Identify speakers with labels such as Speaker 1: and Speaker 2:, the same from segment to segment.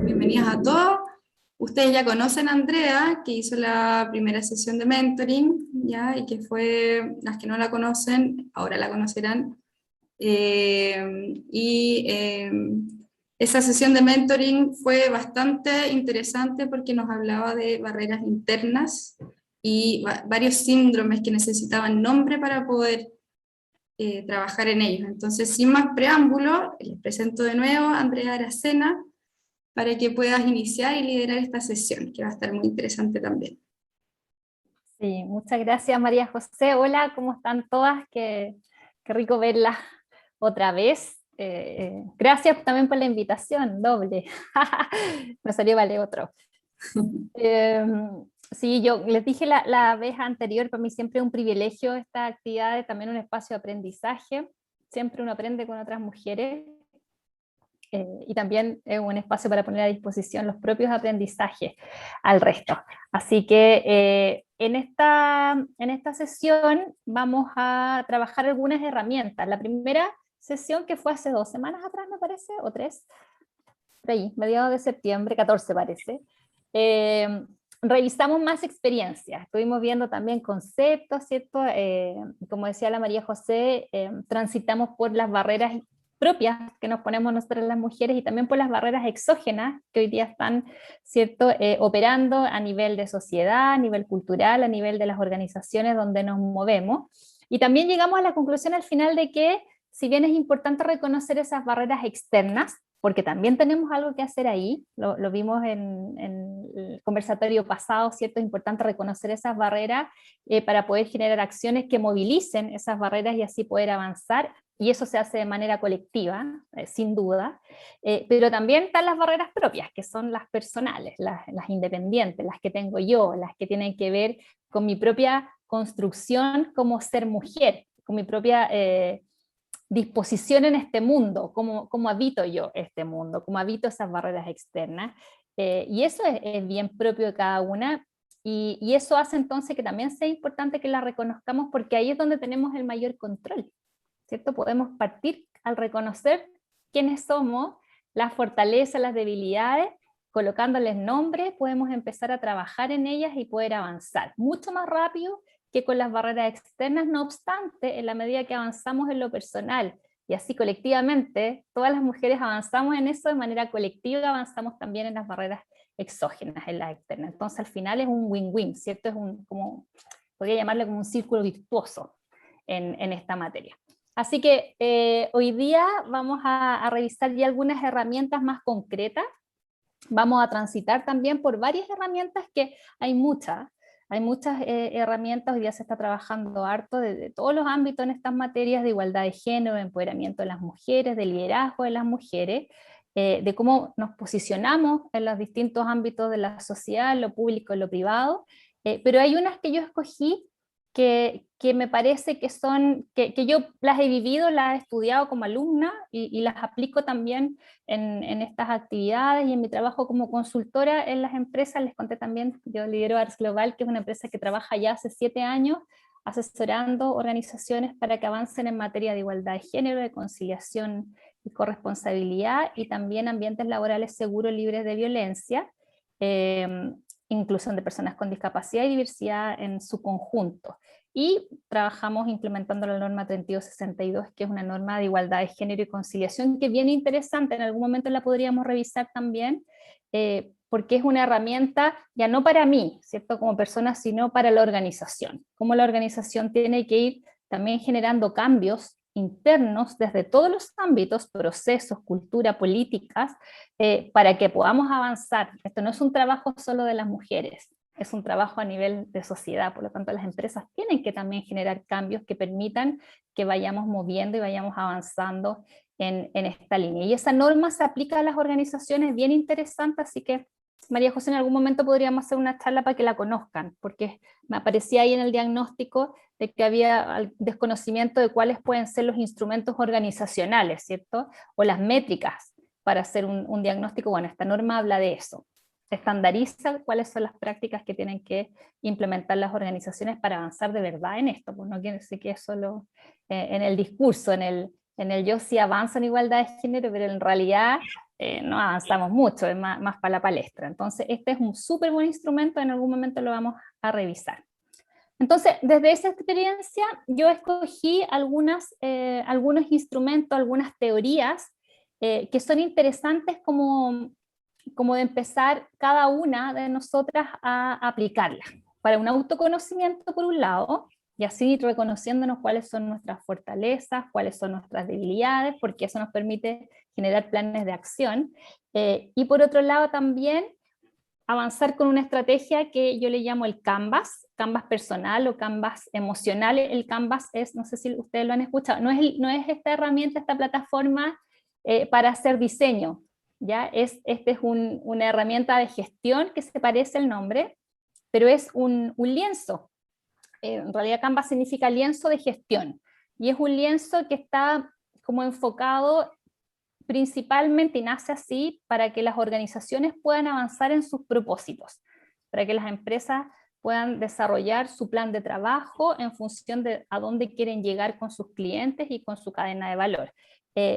Speaker 1: Bienvenidos a todos. Ustedes ya conocen a Andrea, que hizo la primera sesión de mentoring, ¿ya? Y que fue, las que no la conocen, ahora la conocerán. Y esa sesión de mentoring fue bastante interesante porque nos hablaba de barreras internas y varios síndromes que necesitaban nombre para poder trabajar en ellos. Entonces, sin más preámbulo, les presento de nuevo a Andrea Aracena, para que puedas iniciar y liderar esta sesión, que va a estar muy interesante también.
Speaker 2: Sí, muchas gracias María José. Hola, ¿cómo están todas? Qué rico verlas otra vez. Gracias también por la invitación, doble. Me salió vale otro. Eh, sí, yo les dije la vez anterior, para mí siempre es un privilegio esta actividad, también un espacio de aprendizaje. Siempre uno aprende con otras mujeres. Y también es un espacio para poner a disposición los propios aprendizajes al resto. Así que en esta sesión vamos a trabajar algunas herramientas. La primera sesión, que fue hace 2 semanas atrás, me parece, o 3, por ahí, mediados de septiembre, 14 parece, eh, revisamos más experiencias, estuvimos viendo también conceptos, ¿cierto? Como decía la María José, transitamos por las barreras propias que nos ponemos nosotras las mujeres y también por las barreras exógenas que hoy día están, ¿cierto? Operando a nivel de sociedad, a nivel cultural, a nivel de las organizaciones donde nos movemos. Y también llegamos a la conclusión al final de que, si bien es importante reconocer esas barreras externas, porque también tenemos algo que hacer ahí, lo vimos en el conversatorio pasado, ¿cierto? Es importante reconocer esas barreras para poder generar acciones que movilicen esas barreras y así poder avanzar, y eso se hace de manera colectiva, sin duda, pero también están las barreras propias, que son las personales, las independientes, las que tengo yo, las que tienen que ver con mi propia construcción como ser mujer, con mi propia disposición en este mundo, cómo habito yo este mundo, cómo habito esas barreras externas, y eso es bien propio de cada una, y eso hace entonces que también sea importante que la reconozcamos, porque ahí es donde tenemos el mayor control, ¿cierto? Podemos partir al reconocer quiénes somos, las fortalezas, las debilidades, colocándoles nombre, podemos empezar a trabajar en ellas y poder avanzar mucho más rápido que con las barreras externas. No obstante, en la medida que avanzamos en lo personal y así colectivamente, todas las mujeres avanzamos en eso de manera colectiva, avanzamos también en las barreras exógenas, en las externas. Entonces al final es un win-win, ¿cierto? Podría llamarle como un círculo virtuoso en esta materia. Así que hoy día vamos a revisar ya algunas herramientas más concretas. Vamos a transitar también por varias herramientas, que hay muchas herramientas. Hoy día se está trabajando harto de todos los ámbitos en estas materias de igualdad de género, de empoderamiento de las mujeres, de liderazgo de las mujeres, de cómo nos posicionamos en los distintos ámbitos de la sociedad, lo público y lo privado, pero hay unas que yo escogí que me parece que yo las he vivido, las he estudiado como alumna y las aplico también en estas actividades y en mi trabajo como consultora en las empresas. Les conté también, yo lidero Ars Global, que es una empresa que trabaja ya hace 7 años asesorando organizaciones para que avancen en materia de igualdad de género, de conciliación y corresponsabilidad, y también ambientes laborales seguros, libres de violencia, eh, inclusión de personas con discapacidad y diversidad en su conjunto. Y trabajamos implementando la norma 3262, que es una norma de igualdad de género y conciliación, que es bien interesante. En algún momento la podríamos revisar también, porque es una herramienta ya no para mí, ¿cierto? Como persona, sino para la organización. Cómo la organización tiene que ir también generando cambios internos desde todos los ámbitos, procesos, cultura, políticas, para que podamos avanzar. Esto no es un trabajo solo de las mujeres, es un trabajo a nivel de sociedad. Por lo tanto, las empresas tienen que también generar cambios que permitan que vayamos moviendo y vayamos avanzando en esta línea. Y esa norma se aplica a las organizaciones, bien interesante, así que María José, en algún momento podríamos hacer una charla para que la conozcan, porque me aparecía ahí en el diagnóstico de que había desconocimiento de cuáles pueden ser los instrumentos organizacionales, ¿cierto? O las métricas para hacer un diagnóstico. Bueno, esta norma habla de eso, estandariza cuáles son las prácticas que tienen que implementar las organizaciones para avanzar de verdad en esto, pues no quiere decir que es solo en el discurso, en el yo sí avanzo en igualdad de género, pero en realidad no avanzamos mucho, es más para la palestra. Entonces, este es un súper buen instrumento, en algún momento lo vamos a revisar. Entonces, desde esa experiencia, yo escogí algunos instrumentos, algunas teorías que son interesantes como de empezar cada una de nosotras a aplicarlas para un autoconocimiento por un lado, y así reconociéndonos cuáles son nuestras fortalezas, cuáles son nuestras debilidades, porque eso nos permite generar planes de acción, y por otro lado también avanzar con una estrategia que yo le llamo el Canvas personal o Canvas emocional. El Canvas es, no sé si ustedes lo han escuchado, no es esta herramienta, esta plataforma para hacer diseño, ¿ya? Este es una herramienta de gestión que se parece al nombre, pero es un lienzo. En realidad Canvas significa lienzo de gestión, y es un lienzo que está como enfocado principalmente, y nace así, para que las organizaciones puedan avanzar en sus propósitos, para que las empresas puedan desarrollar su plan de trabajo en función de a dónde quieren llegar con sus clientes y con su cadena de valor.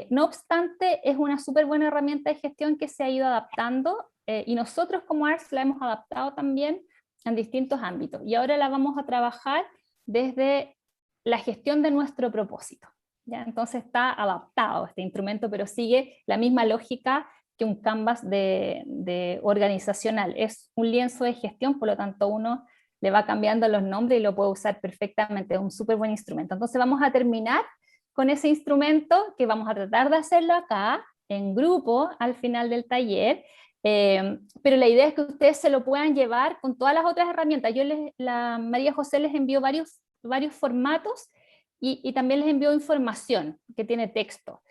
Speaker 2: No obstante, es una súper buena herramienta de gestión que se ha ido adaptando, y nosotros como ARS la hemos adaptado también en distintos ámbitos, y ahora la vamos a trabajar desde la gestión de nuestro propósito. ¿Ya? Entonces está adaptado este instrumento, pero sigue la misma lógica que un Canvas de organizacional. Es un lienzo de gestión, por lo tanto uno le va cambiando los nombres y lo puede usar perfectamente, es un súper buen instrumento. Entonces vamos a terminar con ese instrumento, que vamos a tratar de hacerlo acá, en grupo, al final del taller, pero la idea es que ustedes se lo puedan llevar con todas las otras herramientas. La María José les envió varios formatos, y también les envío información que tiene texto.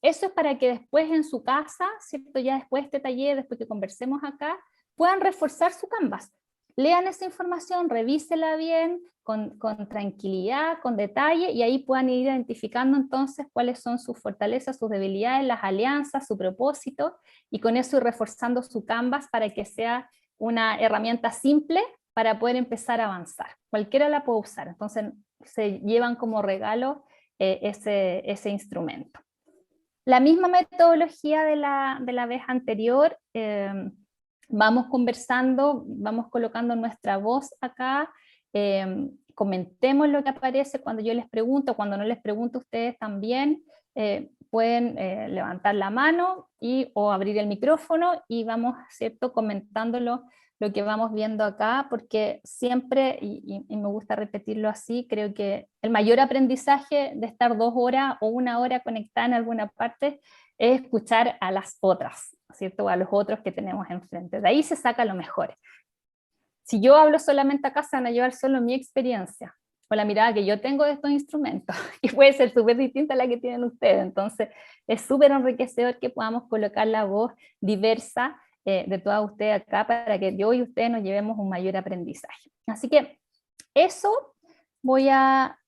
Speaker 2: Eso es para que después en su casa, ¿cierto? Ya después de este taller, después que conversemos acá, puedan reforzar su Canvas. Lean esa información, revísela bien, con tranquilidad, con detalle, y ahí puedan ir identificando entonces cuáles son sus fortalezas, sus debilidades, las alianzas, su propósito, y con eso ir reforzando su Canvas para que sea una herramienta simple para poder empezar a avanzar. Cualquiera la puede usar, entonces se llevan como regalo ese instrumento. La misma metodología de la vez anterior, vamos conversando, vamos colocando nuestra voz acá, comentemos lo que aparece cuando yo les pregunto, cuando no les pregunto ustedes también, pueden levantar la mano o abrir el micrófono, y vamos, ¿cierto?, comentándolo lo que vamos viendo acá, porque siempre, y me gusta repetirlo así, creo que el mayor aprendizaje de estar 2 horas o 1 hora conectada en alguna parte es escuchar a las otras, ¿cierto?, a los otros que tenemos enfrente. De ahí se saca lo mejor. Si yo hablo solamente acá, se van a llevar solo mi experiencia o la mirada que yo tengo de estos instrumentos, y puede ser súper distinta a la que tienen ustedes. Entonces es súper enriquecedor que podamos colocar la voz diversa de todas ustedes acá, para que yo y ustedes nos llevemos un mayor aprendizaje. Así que eso voy a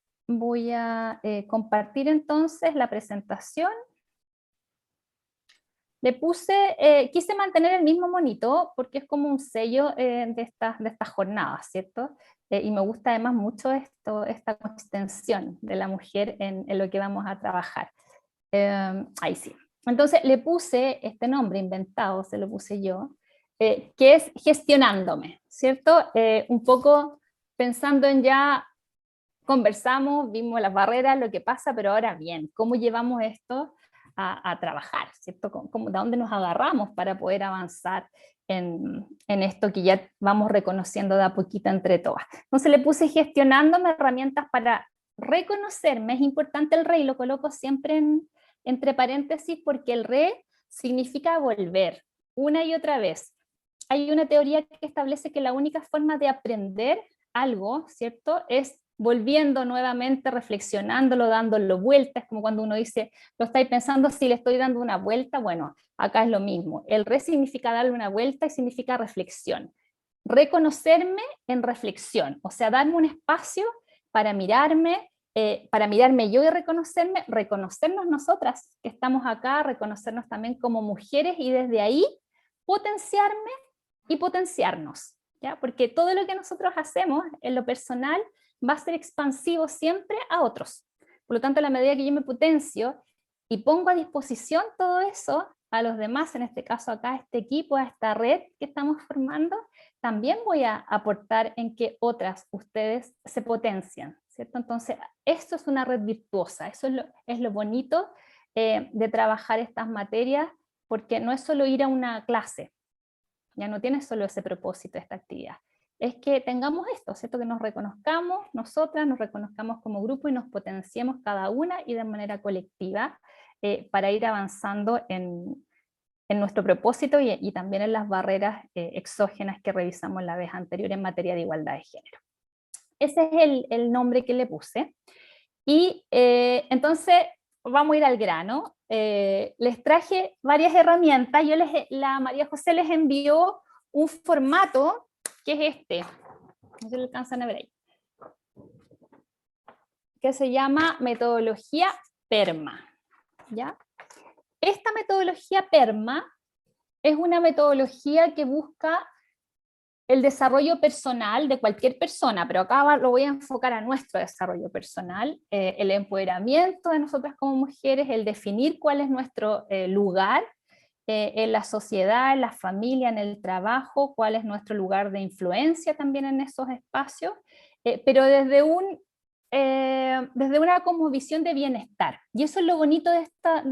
Speaker 2: compartir entonces la presentación. Le quise mantener el mismo monito, porque es como un sello de estas jornadas, ¿cierto? Y me gusta además mucho esta extensión de la mujer en lo que vamos a trabajar. Ahí sí. Entonces le puse este nombre inventado, se lo puse yo, que es Gestionándome, ¿cierto? Un poco pensando en ya conversamos, vimos las barreras, lo que pasa, pero ahora bien, ¿cómo llevamos esto a trabajar, ¿cierto? ¿De dónde nos agarramos para poder avanzar en esto que ya vamos reconociendo de a poquito entre todas? Entonces le puse Gestionándome, herramientas para reconocerme. Es importante el re, y lo coloco siempre entre paréntesis, porque el re significa volver una y otra vez. Hay una teoría que establece que la única forma de aprender algo, ¿cierto?, es volviendo nuevamente, reflexionándolo, dándolo vueltas, como cuando uno dice, lo estáis pensando, si le estoy dando una vuelta. Bueno, acá es lo mismo. El re significa darle una vuelta y significa reflexión. Reconocerme en reflexión, o sea, darme un espacio para mirarme yo y reconocernos nosotras que estamos acá, reconocernos también como mujeres, y desde ahí potenciarme y potenciarnos, ¿ya? Porque todo lo que nosotros hacemos en lo personal va a ser expansivo siempre a otros. Por lo tanto, a la medida que yo me potencio y pongo a disposición todo eso, a los demás, en este caso acá, a este equipo, a esta red que estamos formando, también voy a aportar en que otras, ustedes, se potencian, ¿cierto? Entonces, esto es una red virtuosa, eso es lo bonito de trabajar estas materias, porque no es solo ir a una clase, ya no tiene solo ese propósito esta actividad, es que tengamos esto, ¿cierto? Que nos reconozcamos, nosotras nos reconozcamos como grupo y nos potenciemos cada una y de manera colectiva para ir avanzando en nuestro propósito y también en las barreras exógenas que revisamos la vez anterior en materia de igualdad de género. Ese es el nombre que le puse. Y entonces vamos a ir al grano. Les traje varias herramientas. La María José les envió un formato que es este. No sé si lo alcanzan a ver ahí. Que se llama metodología PERMA. ¿Ya? Esta metodología PERMA es una metodología que busca el desarrollo personal de cualquier persona, pero acá lo voy a enfocar a nuestro desarrollo personal, el empoderamiento de nosotras como mujeres, el definir cuál es nuestro lugar en la sociedad, en la familia, en el trabajo, cuál es nuestro lugar de influencia también en esos espacios, pero desde una como visión de bienestar. Y eso es lo bonito de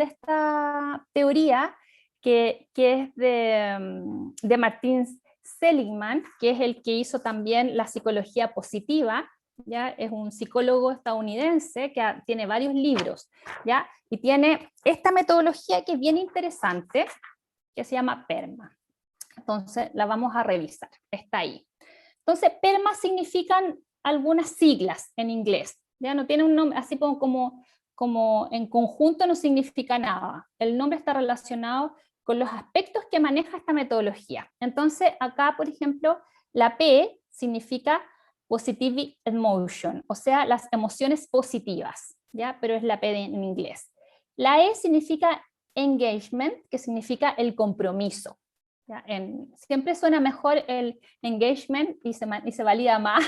Speaker 2: esta teoría, que es de Martin Seligman, que es el que hizo también la psicología positiva, ¿ya? Es un psicólogo estadounidense que tiene varios libros, ¿ya? Y tiene esta metodología que es bien interesante, que se llama PERMA. Entonces la vamos a revisar, está ahí. Entonces PERMA significan algunas siglas en inglés, ¿ya? No tiene un nombre, así como en conjunto no significa nada. El nombre está relacionado con los aspectos que maneja esta metodología. Entonces, acá, por ejemplo, la P significa positive emotion, o sea, las emociones positivas, ¿ya? Pero es la P en inglés. La E significa engagement, que significa el compromiso. ¿Ya? Siempre suena mejor el engagement y se valida más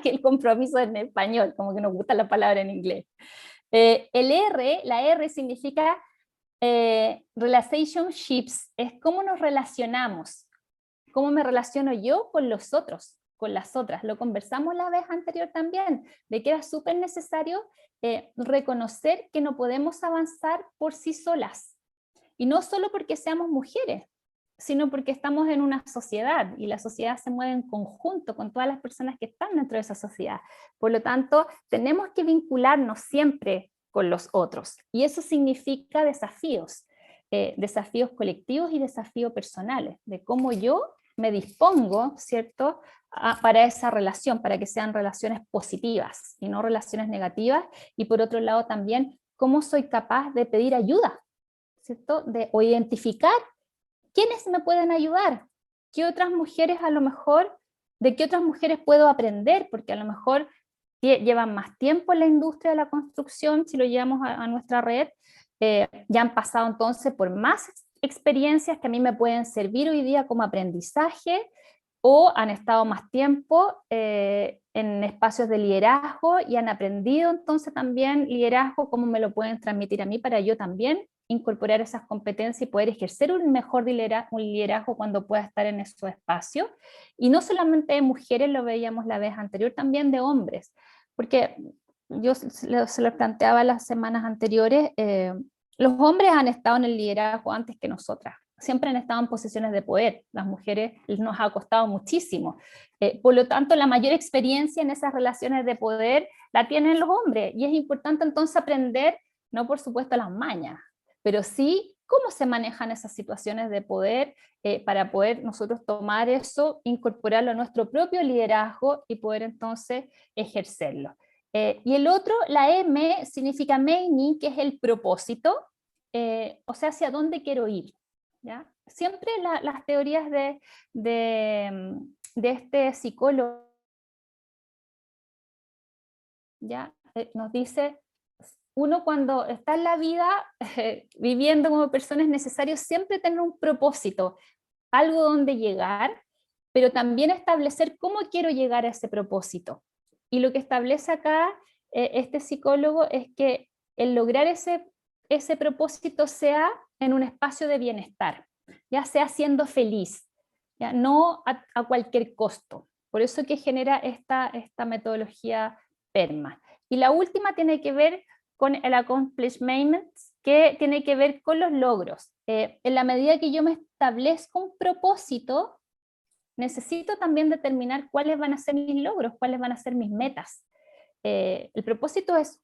Speaker 2: que el compromiso en español, como que nos gusta la palabra en inglés. La R significa relationships, es cómo nos relacionamos, cómo me relaciono yo con los otros, con las otras. Lo conversamos la vez anterior también, de que era súper necesario reconocer que no podemos avanzar por sí solas. Y no solo porque seamos mujeres, sino porque estamos en una sociedad y la sociedad se mueve en conjunto con todas las personas que están dentro de esa sociedad. Por lo tanto, tenemos que vincularnos siempre con los otros. Y eso significa desafíos, desafíos colectivos y desafíos personales, de cómo yo me dispongo, ¿cierto?, para esa relación, para que sean relaciones positivas y no relaciones negativas. Y por otro lado también, cómo soy capaz de pedir ayuda, ¿cierto?, o identificar quiénes me pueden ayudar, qué otras mujeres de qué otras mujeres puedo aprender, porque a lo mejor llevan más tiempo en la industria de la construcción, si lo llevamos a nuestra red, ya han pasado entonces por más experiencias que a mí me pueden servir hoy día como aprendizaje, o han estado más tiempo en espacios de liderazgo y han aprendido entonces también liderazgo, cómo me lo pueden transmitir a mí para yo también incorporar esas competencias y poder ejercer un mejor liderazgo cuando pueda estar en esos espacios. Y no solamente de mujeres, lo veíamos la vez anterior, también de hombres, porque yo se lo planteaba las semanas anteriores, los hombres han estado en el liderazgo antes que nosotras, siempre han estado en posiciones de poder, las mujeres nos ha costado muchísimo, por lo tanto la mayor experiencia en esas relaciones de poder la tienen los hombres, y es importante entonces aprender, no por supuesto las mañas, pero sí cómo se manejan esas situaciones de poder para poder nosotros tomar eso, incorporarlo a nuestro propio liderazgo y poder entonces ejercerlo. Y el otro, la M, significa meaning, que es el propósito, o sea, hacia dónde quiero ir, ¿ya? Siempre las teorías de este psicólogo, ¿ya? Nos dice, uno cuando está en la vida viviendo como persona es necesario siempre tener un propósito, algo donde llegar, pero también establecer cómo quiero llegar a ese propósito. Y lo que establece acá este psicólogo es que el lograr ese propósito sea en un espacio de bienestar, ya sea siendo feliz, ya no a cualquier costo. Por eso que genera esta metodología PERMA. Y la última tiene que ver con el accomplishment, que tiene que ver con los logros. En la medida que yo me establezco un propósito, necesito también determinar cuáles van a ser mis logros, cuáles van a ser mis metas. El propósito es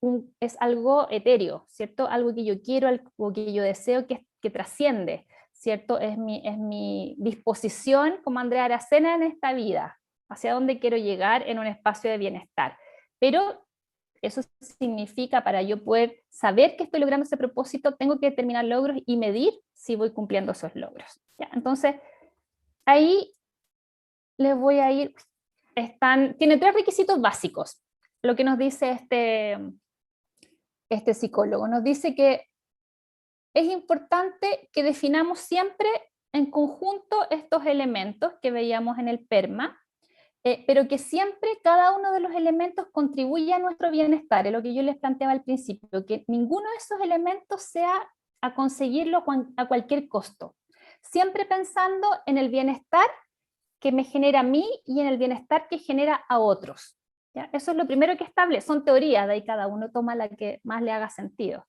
Speaker 2: algo etéreo, ¿cierto? Algo que yo quiero, algo que yo deseo que trasciende, ¿cierto? Es mi disposición como Andrea Aracena en esta vida, hacia dónde quiero llegar en un espacio de bienestar. Pero eso significa, para yo poder saber que estoy logrando ese propósito, tengo que determinar logros y medir si voy cumpliendo esos logros. ¿Ya? Entonces, ahí les voy a ir, tiene 3 requisitos básicos. Lo que nos dice este psicólogo, nos dice que es importante que definamos siempre en conjunto estos elementos que veíamos en el PERMA, pero que siempre cada uno de los elementos contribuya a nuestro bienestar, es lo que yo les planteaba al principio, que ninguno de esos elementos sea a conseguirlo a cualquier costo, siempre pensando en el bienestar que me genera a mí y en el bienestar que genera a otros. ¿Ya? Eso es lo primero que establece, son teorías, de ahí cada uno toma la que más le haga sentido.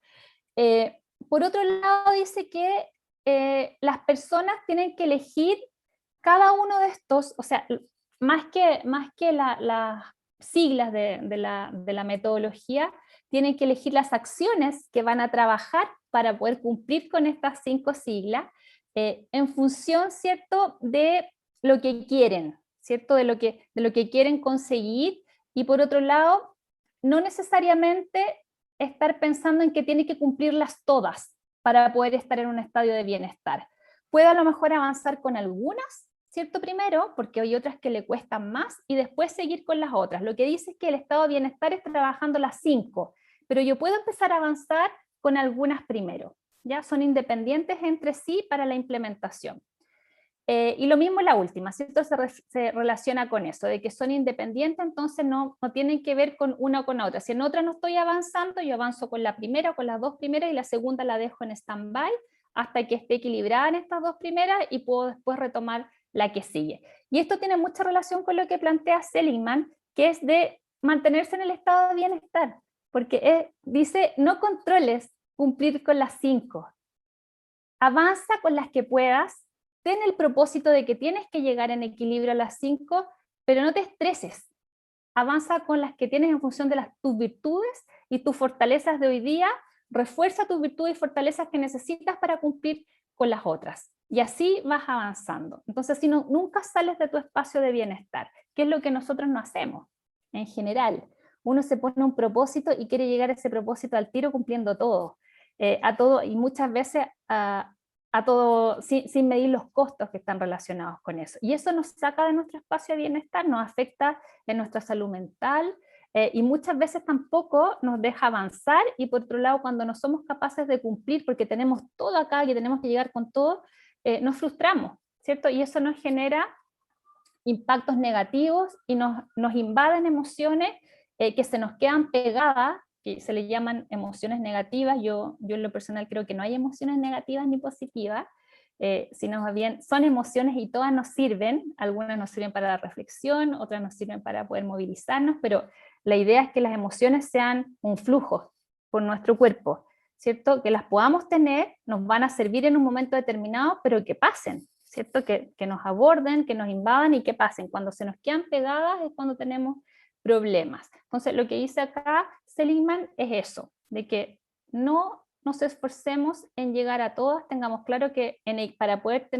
Speaker 2: Por otro lado dice que las personas tienen que elegir cada uno de estos, o sea, más que las siglas de la metodología, tienen que elegir las acciones que van a trabajar para poder cumplir con estas 5 siglas, en función, ¿cierto?, de lo que quieren, ¿cierto?, de lo que quieren conseguir, y por otro lado, no necesariamente estar pensando en que tiene que cumplirlas todas para poder estar en un estadio de bienestar. Puede a lo mejor avanzar con algunas, ¿cierto? Primero, porque hay otras que le cuestan más, y después seguir con las otras. Lo que dice es que el estado de bienestar es trabajando las 5, pero yo puedo empezar a avanzar con algunas primero, ¿ya? Son independientes entre sí para la implementación. Y lo mismo la última, ¿cierto? Se relaciona con eso, de que son independientes, entonces no tienen que ver con una o con otra. Si en otra no estoy avanzando, yo avanzo con la primera o con las 2 primeras, y la segunda la dejo en stand-by hasta que esté equilibrada en estas 2 primeras, y puedo después retomar la que sigue. Y esto tiene mucha relación con lo que plantea Seligman, que es de mantenerse en el estado de bienestar, porque dice, no controles cumplir con las 5, avanza con las que puedas, ten el propósito de que tienes que llegar en equilibrio a las 5, pero no te estreses. Avanza con las que tienes en función de tus virtudes y tus fortalezas de hoy día, refuerza tus virtudes y fortalezas que necesitas para cumplir con las otras. Y así vas avanzando. Entonces, si nunca sales de tu espacio de bienestar, ¿qué es lo que nosotros no hacemos? En general, uno se pone un propósito y quiere llegar a ese propósito al tiro cumpliendo todo. A todo, y muchas veces a todo sin medir los costos que están relacionados con eso. Y eso nos saca de nuestro espacio de bienestar, nos afecta en nuestra salud mental, y muchas veces tampoco nos deja avanzar, y por otro lado, cuando no somos capaces de cumplir porque tenemos todo acá y tenemos que llegar con todo, nos frustramos, ¿cierto? Y eso nos genera impactos negativos y nos invaden emociones que se nos quedan pegadas, que se le llaman emociones negativas. Yo en lo personal creo que no hay emociones negativas ni positivas, sino más bien son emociones y todas nos sirven. Algunas nos sirven para la reflexión, otras nos sirven para poder movilizarnos, pero la idea es que las emociones sean un flujo por nuestro cuerpo, ¿cierto? Que las podamos tener, nos van a servir en un momento determinado, pero que pasen, ¿cierto? Que nos aborden, que nos invadan y que pasen. Cuando se nos quedan pegadas es cuando tenemos problemas. Entonces, lo que dice acá Seligman es eso, de que no nos esforcemos en llegar a todas, tengamos claro que para poder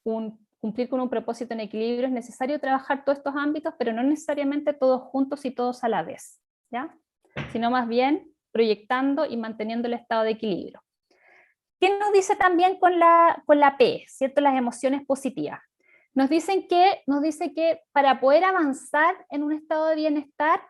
Speaker 2: cumplir con un propósito en equilibrio es necesario trabajar todos estos ámbitos, pero no necesariamente todos juntos y todos a la vez, ¿ya? Sino más bien proyectando y manteniendo el estado de equilibrio. ¿Qué nos dice también con la P, ¿cierto? Las emociones positivas. Nos dice que para poder avanzar en un estado de bienestar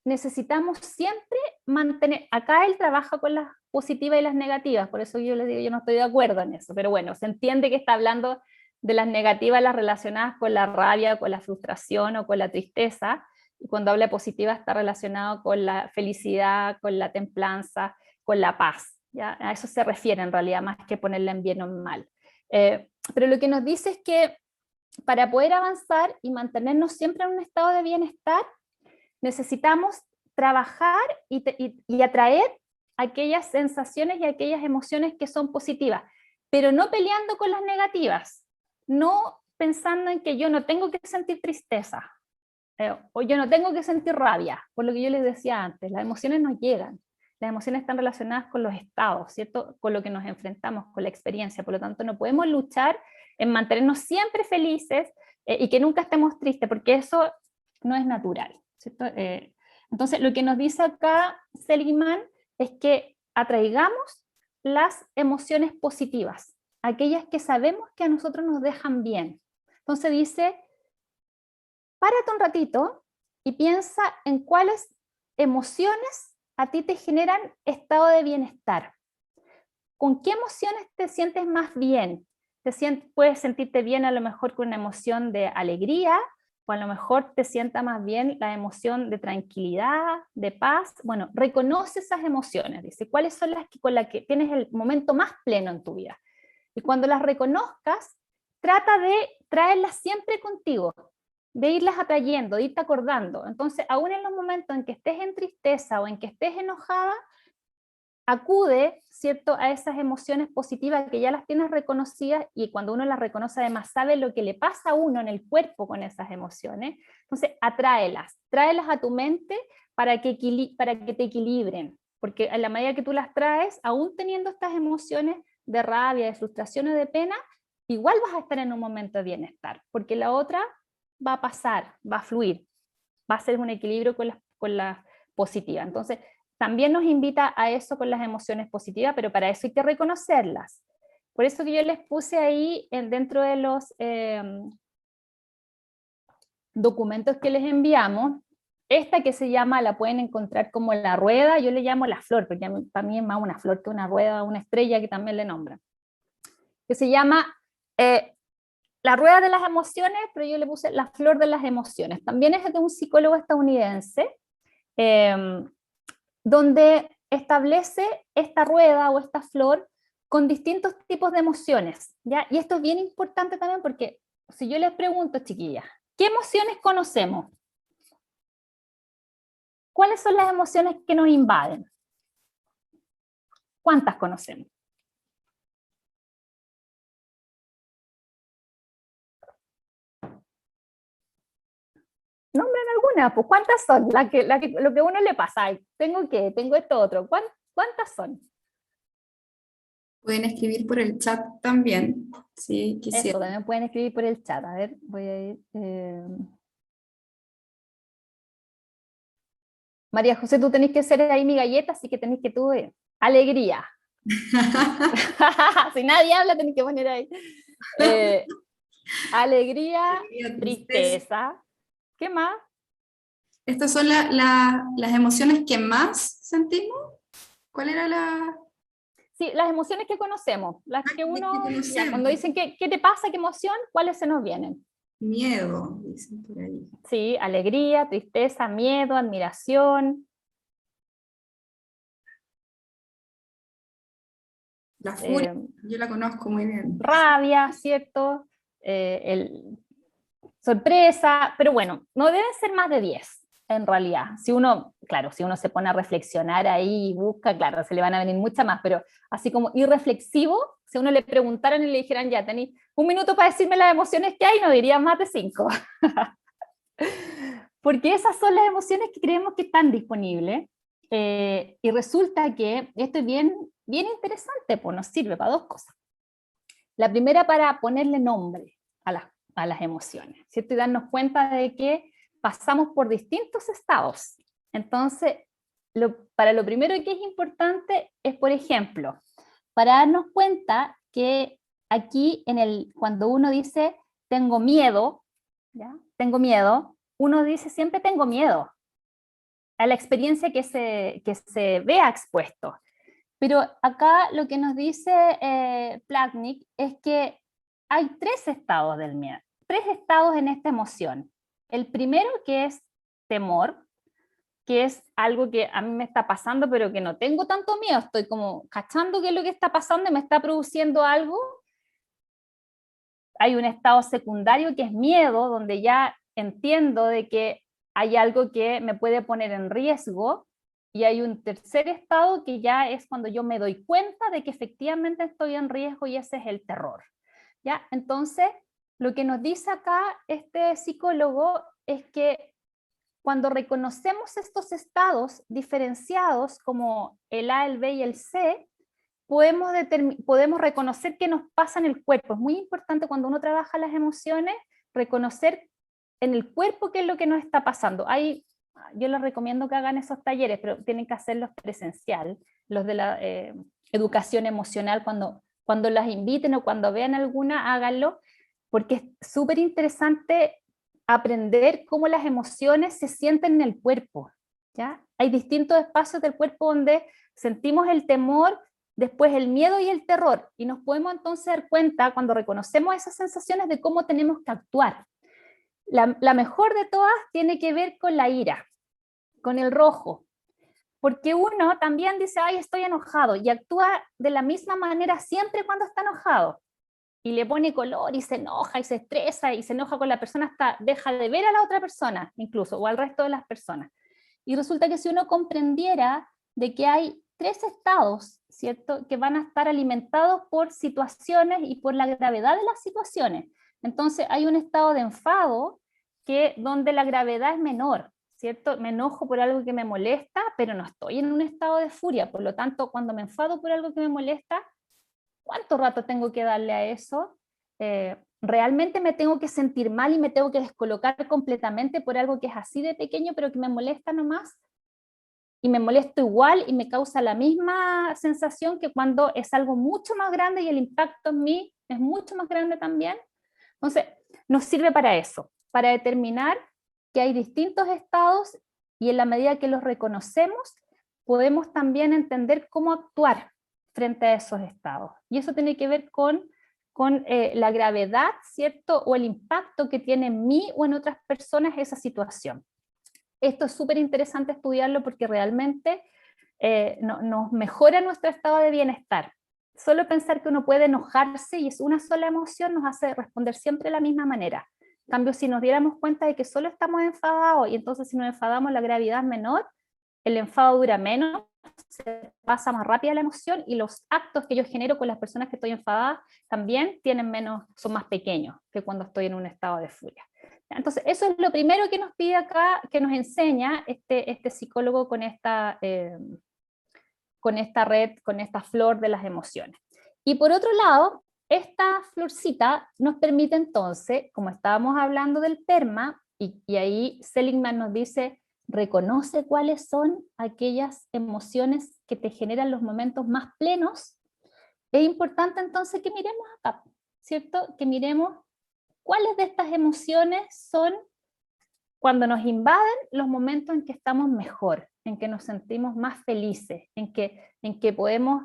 Speaker 2: necesitamos siempre mantener, acá él trabaja con las positivas y las negativas, por eso yo les digo, yo no estoy de acuerdo en eso, pero bueno, se entiende que está hablando de las negativas, las relacionadas con la rabia, con la frustración o con la tristeza, y cuando habla de positiva está relacionado con la felicidad, con la templanza, con la paz, ¿ya? A eso se refiere en realidad, más que ponerla en bien o en mal. Pero lo que nos dice es que para poder avanzar y mantenernos siempre en un estado de bienestar, necesitamos trabajar y atraer aquellas sensaciones y aquellas emociones que son positivas, pero no peleando con las negativas, no pensando en que yo no tengo que sentir tristeza, o yo no tengo que sentir rabia, por lo que yo les decía antes, las emociones nos llegan, las emociones están relacionadas con los estados, ¿cierto? Con lo que nos enfrentamos, con la experiencia, por lo tanto no podemos luchar en mantenernos siempre felices y que nunca estemos tristes, porque eso no es natural, ¿cierto? Entonces lo que nos dice acá Seligman es que atraigamos las emociones positivas, aquellas que sabemos que a nosotros nos dejan bien. Entonces dice, párate un ratito y piensa en cuáles emociones a ti te generan estado de bienestar. ¿Con qué emociones te sientes más bien? Puedes sentirte bien a lo mejor con una emoción de alegría, o a lo mejor te sienta más bien la emoción de tranquilidad, de paz. Bueno, reconoce esas emociones, dice, cuáles son las que, con las que tienes el momento más pleno en tu vida. Y cuando las reconozcas, trata de traerlas siempre contigo, de irlas atrayendo, de irte acordando. Entonces, aún en los momentos en que estés en tristeza o en que estés enojada, acude, ¿cierto?, a esas emociones positivas que ya las tienes reconocidas, y cuando uno las reconoce además sabe lo que le pasa a uno en el cuerpo con esas emociones. Entonces tráelas a tu mente para que te equilibren, porque a la medida que tú las traes, aún teniendo estas emociones de rabia, de frustración o de pena, igual vas a estar en un momento de bienestar, porque la otra va a pasar, va a fluir, va a ser un equilibrio con la positiva. Entonces, también nos invita a eso con las emociones positivas, pero para eso hay que reconocerlas. Por eso que yo les puse ahí dentro de los documentos que les enviamos, esta que se llama, la pueden encontrar como la rueda, yo le llamo la flor, porque para mí es más una flor que una rueda, una estrella que también le nombran, que se llama la rueda de las emociones, pero yo le puse la flor de las emociones. También es de un psicólogo estadounidense, donde establece esta rueda o esta flor con distintos tipos de emociones, ¿ya? Y esto es bien importante también porque si yo les pregunto, chiquillas, ¿qué emociones conocemos? ¿Cuáles son las emociones que nos invaden? ¿Cuántas conocemos? Nombren algunas, pues ¿cuántas son? Lo que a uno le pasa, ay, tengo esto otro, ¿cuántas son?
Speaker 1: Pueden escribir por el chat también, si
Speaker 2: Eso,
Speaker 1: quisieran.
Speaker 2: también pueden escribir por el chat, a ver, voy a ir... María José, tú tenés que ser ahí mi galleta, así que tenés que tú... alegría. Si nadie habla, tenés que poner ahí. Alegría,
Speaker 1: Alegría, tristeza.
Speaker 2: tristeza. ¿Qué más?
Speaker 1: Estas son las emociones que más sentimos. ¿Cuál era la
Speaker 2: Sí, las emociones que conocemos, las que
Speaker 1: que
Speaker 2: uno, ya, cuando
Speaker 1: conocemos?
Speaker 2: dicen ¿qué te pasa? ¿Qué emoción? ¿Cuáles se nos vienen?
Speaker 1: Miedo, dicen por ahí.
Speaker 2: Sí, alegría, tristeza, miedo, admiración,
Speaker 1: La furia,
Speaker 2: eh,
Speaker 1: yo la conozco muy bien.
Speaker 2: rabia, ¿cierto? Sorpresa, pero bueno, no deben ser más de 10 en realidad. Si uno, claro, si uno se pone a reflexionar ahí y busca, claro, se le van a venir muchas más, pero así como irreflexivo, si a uno le preguntaran y le dijeran, ya, tenéis un minuto para decirme las emociones que hay, no diría más de 5. Porque esas son las emociones que creemos que están disponibles. Y resulta que esto es bien, bien interesante, pues nos sirve para dos cosas. La primera, para ponerle nombre a las emociones, ¿cierto? Y darnos cuenta de que pasamos por distintos estados. Entonces, para lo primero que es importante es, por ejemplo, para darnos cuenta que aquí, cuando uno dice tengo miedo, ¿ya? Tengo miedo, uno dice siempre tengo miedo a la experiencia que se vea expuesto. Pero acá lo que nos dice Plotnik es que hay 3 estados del miedo, 3 estados en esta emoción. El primero, que es temor, que es algo que a mí me está pasando, pero que no tengo tanto miedo, estoy como cachando qué es lo que está pasando y me está produciendo algo. Hay un estado secundario que es miedo, donde ya entiendo de que hay algo que me puede poner en riesgo, y hay un tercer estado que ya es cuando yo me doy cuenta de que efectivamente estoy en riesgo, y ese es el terror. ¿Ya? Entonces, lo que nos dice acá este psicólogo es que cuando reconocemos estos estados diferenciados como el A, el B y el C, podemos reconocer qué nos pasa en el cuerpo. Es muy importante cuando uno trabaja las emociones, reconocer en el cuerpo qué es lo que nos está pasando. Yo les recomiendo que hagan esos talleres, pero tienen que hacerlos presencial, los de la educación emocional, cuando las inviten o cuando vean alguna, háganlo, porque es súper interesante aprender cómo las emociones se sienten en el cuerpo. ¿Ya? Hay distintos espacios del cuerpo donde sentimos el temor, después el miedo y el terror, y nos podemos entonces dar cuenta cuando reconocemos esas sensaciones de cómo tenemos que actuar. La mejor de todas tiene que ver con la ira, con el rojo, porque uno también dice, ay, estoy enojado, y actúa de la misma manera siempre cuando está enojado, y le pone color, y se enoja, y se estresa, y se enoja con la persona hasta deja de ver a la otra persona, incluso, o al resto de las personas. Y resulta que si uno comprendiera de que hay 3 estados, ¿cierto?, que van a estar alimentados por situaciones y por la gravedad de las situaciones. Entonces hay un estado de enfado donde la gravedad es menor, ¿cierto? Me enojo por algo que me molesta, pero no estoy en un estado de furia. Por lo tanto, cuando me enfado por algo que me molesta, ¿cuánto rato tengo que darle a eso? Realmente me tengo que sentir mal y me tengo que descolocar completamente por algo que es así de pequeño, pero que me molesta nomás, y me molesto igual y me causa la misma sensación que cuando es algo mucho más grande y el impacto en mí es mucho más grande también. Entonces, nos sirve para eso, para determinar que hay distintos estados, y en la medida que los reconocemos, podemos también entender cómo actuar frente a esos estados. Y eso tiene que ver con la gravedad, ¿cierto? O el impacto que tiene en mí o en otras personas esa situación. Esto es súper interesante estudiarlo porque realmente nos mejora nuestro estado de bienestar. Solo pensar que uno puede enojarse y es una sola emoción nos hace responder siempre de la misma manera. En cambio, si nos diéramos cuenta de que solo estamos enfadados, y entonces si nos enfadamos la gravedad es menor, el enfado dura menos, se pasa más rápida la emoción, y los actos que yo genero con las personas que estoy enfadada también son más pequeños que cuando estoy en un estado de furia. Entonces, eso es lo primero que nos pide acá, que nos enseña este psicólogo con esta red, con esta flor de las emociones. Y por otro lado, esta florcita nos permite entonces, como estábamos hablando del PERMA, y ahí Seligman nos dice, reconoce cuáles son aquellas emociones que te generan los momentos más plenos. Es importante entonces que miremos acá, ¿cierto? Que miremos cuáles de estas emociones son cuando nos invaden los momentos en que estamos mejor, en que nos sentimos más felices, en que podemos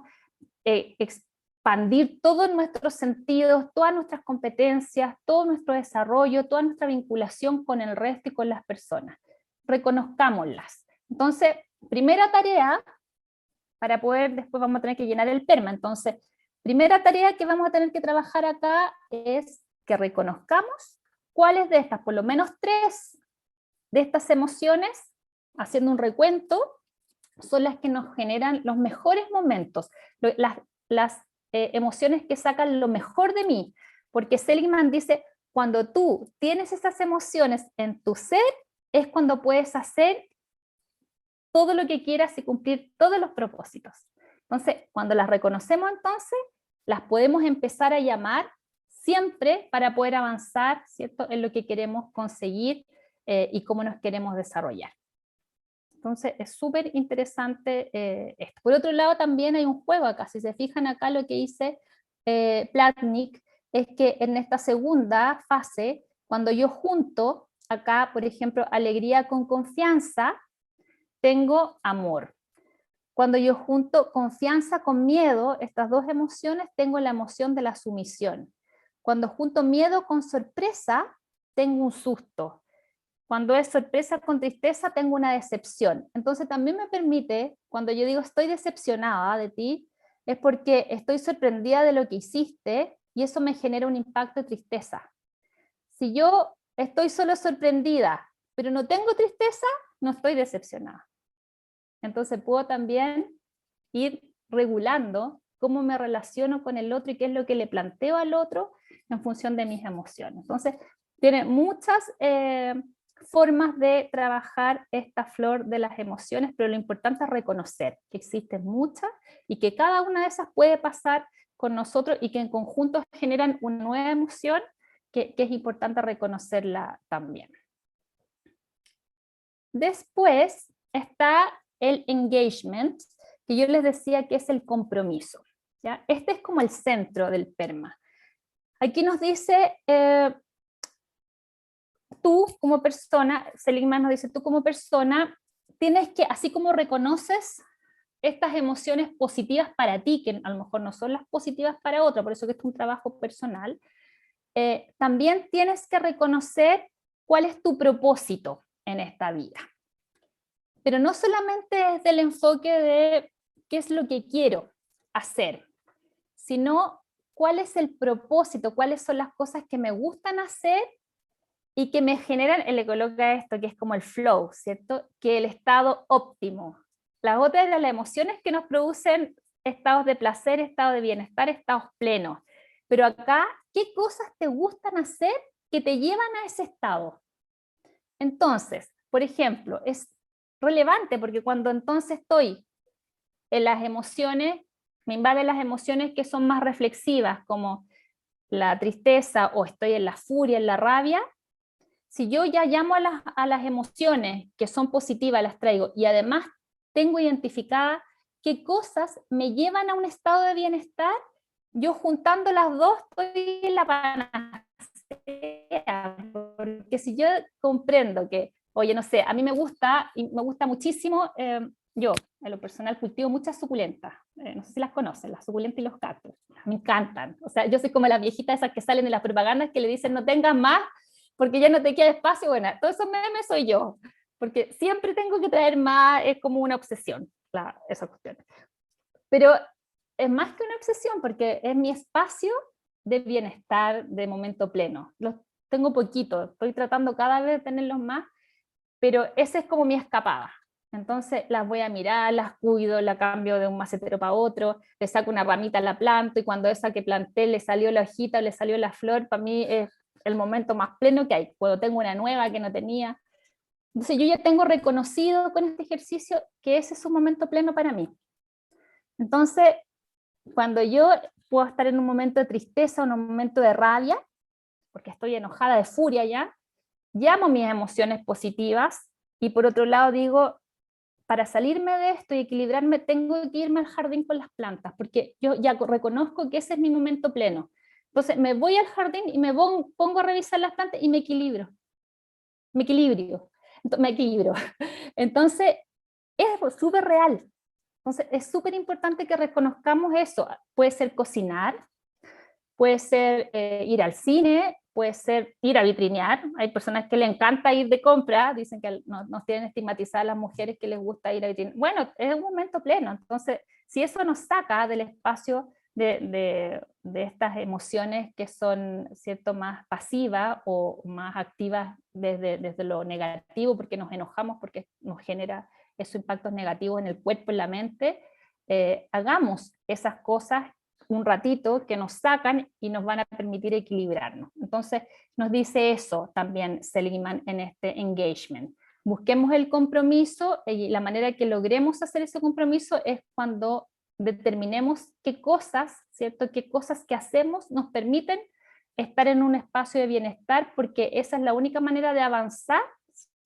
Speaker 2: expandir todos nuestros sentidos, todas nuestras competencias, todo nuestro desarrollo, toda nuestra vinculación con el resto y con las personas. Reconozcámoslas. Entonces, primera tarea, para poder, después vamos a tener que llenar el PERMA, entonces, primera tarea que vamos a tener que trabajar acá es que reconozcamos cuáles de estas, por lo menos 3 de estas emociones, haciendo un recuento, son las que nos generan los mejores momentos, las emociones que sacan lo mejor de mí, porque Seligman dice, cuando tú tienes estas emociones en tu ser, es cuando puedes hacer todo lo que quieras y cumplir todos los propósitos. Entonces, cuando las reconocemos, entonces, las podemos empezar a llamar siempre para poder avanzar, ¿cierto?, en lo que queremos conseguir y cómo nos queremos desarrollar. Entonces, es súper interesante esto. Por otro lado, también hay un juego acá. Si se fijan acá, lo que dice Plotnik es que en esta segunda fase, cuando yo junto acá, por ejemplo, alegría con confianza, tengo amor. Cuando yo junto confianza con miedo, estas 2 emociones, tengo la emoción de la sumisión. Cuando junto miedo con sorpresa, tengo un susto. Cuando es sorpresa con tristeza, tengo una decepción. Entonces también me permite, cuando yo digo estoy decepcionada de ti, es porque estoy sorprendida de lo que hiciste y eso me genera un impacto de tristeza. Si yo estoy solo sorprendida, pero no tengo tristeza, no estoy decepcionada. Entonces puedo también ir regulando cómo me relaciono con el otro y qué es lo que le planteo al otro en función de mis emociones. Entonces, tiene muchas formas de trabajar esta flor de las emociones, pero lo importante es reconocer que existen muchas y que cada una de esas puede pasar con nosotros y que en conjunto generan una nueva emoción que es importante reconocerla también. Después está el engagement, que yo les decía que es el compromiso, ¿ya? Este es como el centro del PERMA. Aquí nos dice, tú como persona, Seligman nos dice, tú como persona, tienes que, así como reconoces estas emociones positivas para ti, que a lo mejor no son las positivas para otra, por eso que es un trabajo personal, también tienes que reconocer cuál es tu propósito en esta vida. Pero no solamente desde el enfoque de qué es lo que quiero hacer, sino cuál es el propósito, cuáles son las cosas que me gustan hacer y que me generan, él le coloca esto, que es como el flow, ¿cierto? Que el estado óptimo. Las otras de las emociones que nos producen estados de placer, estados de bienestar, estados plenos. Pero acá, ¿qué cosas te gustan hacer que te llevan a ese estado? Entonces, por ejemplo, es relevante porque cuando entonces estoy en las emociones, me invaden las emociones que son más reflexivas, como la tristeza o estoy en la furia, en la rabia, si yo ya llamo a las emociones que son positivas, las traigo, y además tengo identificada qué cosas me llevan a un estado de bienestar, yo juntando las dos estoy en la panacea, porque si yo comprendo que, oye, no sé, a mí me gusta, y me gusta muchísimo, yo en lo personal cultivo muchas suculentas, no sé si las conocen, las suculentas y los cactus, me encantan, o sea, yo soy como la viejita esas que salen en las propagandas que le dicen no tengas más, porque ya no te queda espacio, bueno, todos esos memes soy yo, porque siempre tengo que traer más, es como una obsesión, esa cuestión. Pero es más que una obsesión, porque es mi espacio de bienestar, de momento pleno. Los tengo poquito, estoy tratando cada vez de tenerlos más, pero esa es como mi escapada. Entonces las voy a mirar, las cuido, la cambio de un macetero para otro, le saco una ramita, la planto, y cuando esa que planté le salió la hojita, le salió la flor, para mí es el momento más pleno que hay, cuando tengo una nueva que no tenía. Entonces yo ya tengo reconocido con este ejercicio que ese es un momento pleno para mí. Entonces, cuando yo puedo estar en un momento de tristeza o en un momento de rabia, porque estoy enojada, de furia ya, llamo mis emociones positivas y por otro lado digo, para salirme de esto y equilibrarme tengo que irme al jardín con las plantas, porque yo ya reconozco que ese es mi momento pleno. Entonces me voy al jardín y me pongo a revisar las plantas y me equilibro. Me equilibrio. Me equilibro. Entonces es súper real. Entonces es súper importante que reconozcamos eso. Puede ser cocinar, puede ser ir al cine, puede ser ir a vitrinear. Hay personas que les encanta ir de compra, dicen que nos tienen estigmatizadas las mujeres que les gusta ir a vitrinear. Bueno, es un momento pleno, entonces si eso nos saca del espacio de estas emociones que son, ¿cierto?, más pasivas o más activas desde lo negativo, porque nos enojamos, porque nos genera esos impactos negativos en el cuerpo, en la mente, hagamos esas cosas un ratito que nos sacan y nos van a permitir equilibrarnos. Entonces nos dice eso también Seligman en este engagement. Busquemos el compromiso y la manera que logremos hacer ese compromiso es cuando determinemos qué cosas, ¿cierto? Qué cosas que hacemos nos permiten estar en un espacio de bienestar, porque esa es la única manera de avanzar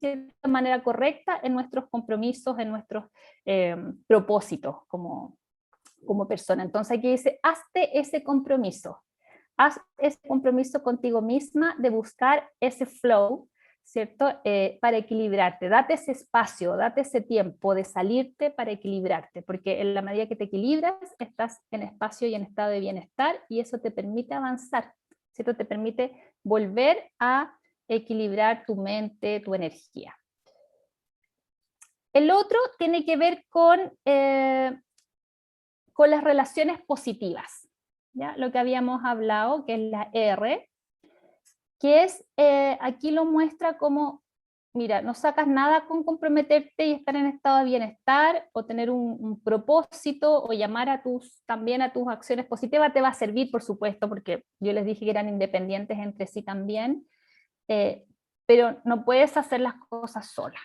Speaker 2: de manera correcta en nuestros compromisos, en nuestros propósitos como persona. Entonces aquí dice, hazte ese compromiso. Haz ese compromiso contigo misma de buscar ese flow, ¿cierto? Para equilibrarte. Date ese espacio, date ese tiempo de salirte para equilibrarte, porque en la medida que te equilibras, estás en espacio y en estado de bienestar y eso te permite avanzar, ¿cierto? Te permite volver a equilibrar tu mente, tu energía. El otro tiene que ver con las relaciones positivas, ¿ya? Lo que habíamos hablado, que es la R, que es, aquí lo muestra como, mira, no sacas nada con comprometerte y estar en estado de bienestar, o tener un propósito, o llamar también a tus acciones positivas, te va a servir, por supuesto, porque yo les dije que eran independientes entre sí también, pero no puedes hacer las cosas sola.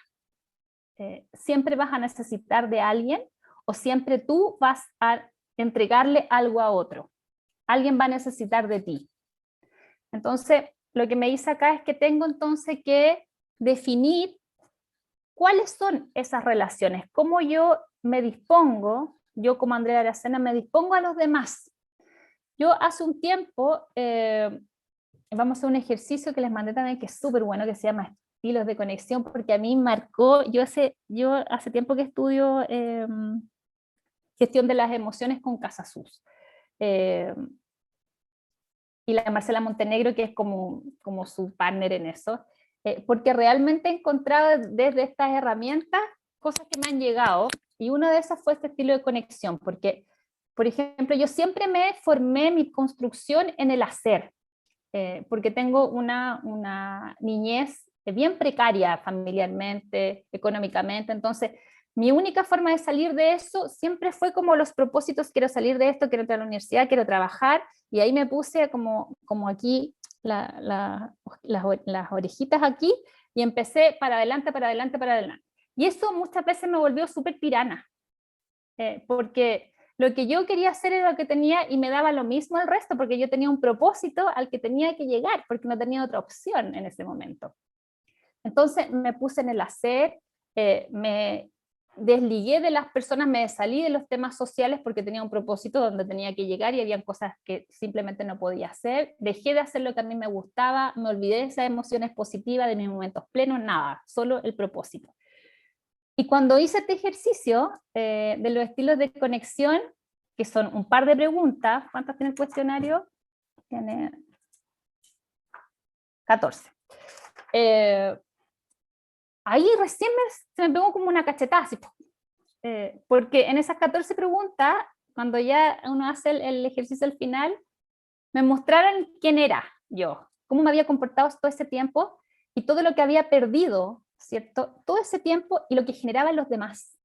Speaker 2: Siempre vas a necesitar de alguien, o siempre tú vas a entregarle algo a otro. Alguien va a necesitar de ti. Entonces, lo que me dice acá es que tengo entonces que definir cuáles son esas relaciones, cómo yo me dispongo, yo como Andrea Aracena me dispongo a los demás. Yo hace un tiempo, vamos a hacer un ejercicio que les mandé también, que es súper bueno, que se llama estilos de conexión, porque a mí marcó, yo hace tiempo que estudio gestión de las emociones con Casasus. Y la Marcela Montenegro, que es como su partner en eso, porque realmente he encontrado desde estas herramientas cosas que me han llegado, y una de esas fue este estilo de conexión, porque, por ejemplo, yo siempre me formé mi construcción en el hacer, porque tengo una niñez bien precaria familiarmente, económicamente, entonces mi única forma de salir de eso siempre fue como los propósitos: quiero salir de esto, quiero entrar a la universidad, quiero trabajar, y ahí me puse como aquí las orejitas aquí, y empecé para adelante, para adelante, para adelante. Y eso muchas veces me volvió súper tirana, porque lo que yo quería hacer era lo que tenía, y me daba lo mismo el resto, porque yo tenía un propósito al que tenía que llegar, porque no tenía otra opción en ese momento. Entonces me puse en el hacer, me desligué de las personas, me salí de los temas sociales porque tenía un propósito donde tenía que llegar, y había cosas que simplemente no podía hacer, dejé de hacer lo que a mí me gustaba, me olvidé de esas emociones positivas, de mis momentos plenos, nada, solo el propósito. Y cuando hice este ejercicio de los estilos de conexión, que son un par de preguntas, ¿cuántas tiene el cuestionario? Tiene 14. Ahí recién se me pegó como una cachetada, así, porque en esas 14 preguntas, cuando ya uno hace el ejercicio al final, me mostraron quién era yo, cómo me había comportado todo ese tiempo, y todo lo que había perdido, ¿cierto? Todo ese tiempo, y lo que generaba en los demás.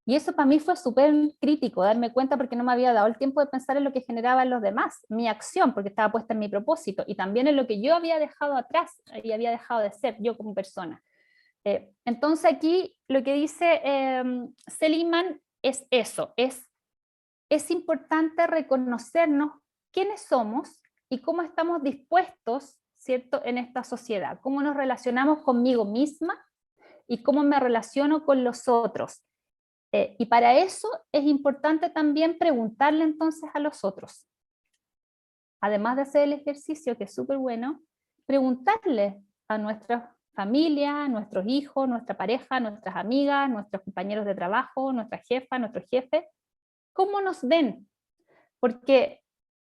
Speaker 2: Y eso para mí fue súper crítico, darme cuenta, porque no me había dado el tiempo de pensar en lo que generaba en los demás, mi acción, porque estaba puesta en mi propósito, y también en lo que yo había dejado atrás y había dejado de ser yo como persona. Entonces aquí lo que dice Seligman es eso, es importante reconocernos quiénes somos y cómo estamos dispuestos, ¿cierto?, en esta sociedad, cómo nos relacionamos conmigo misma y cómo me relaciono con los otros. Y para eso es importante también preguntarle entonces a los otros, además de hacer el ejercicio, que es súper bueno, preguntarle a nuestra familia, a nuestros hijos, nuestra pareja, nuestras amigas, nuestros compañeros de trabajo, nuestra jefa, nuestro jefe, cómo nos ven, porque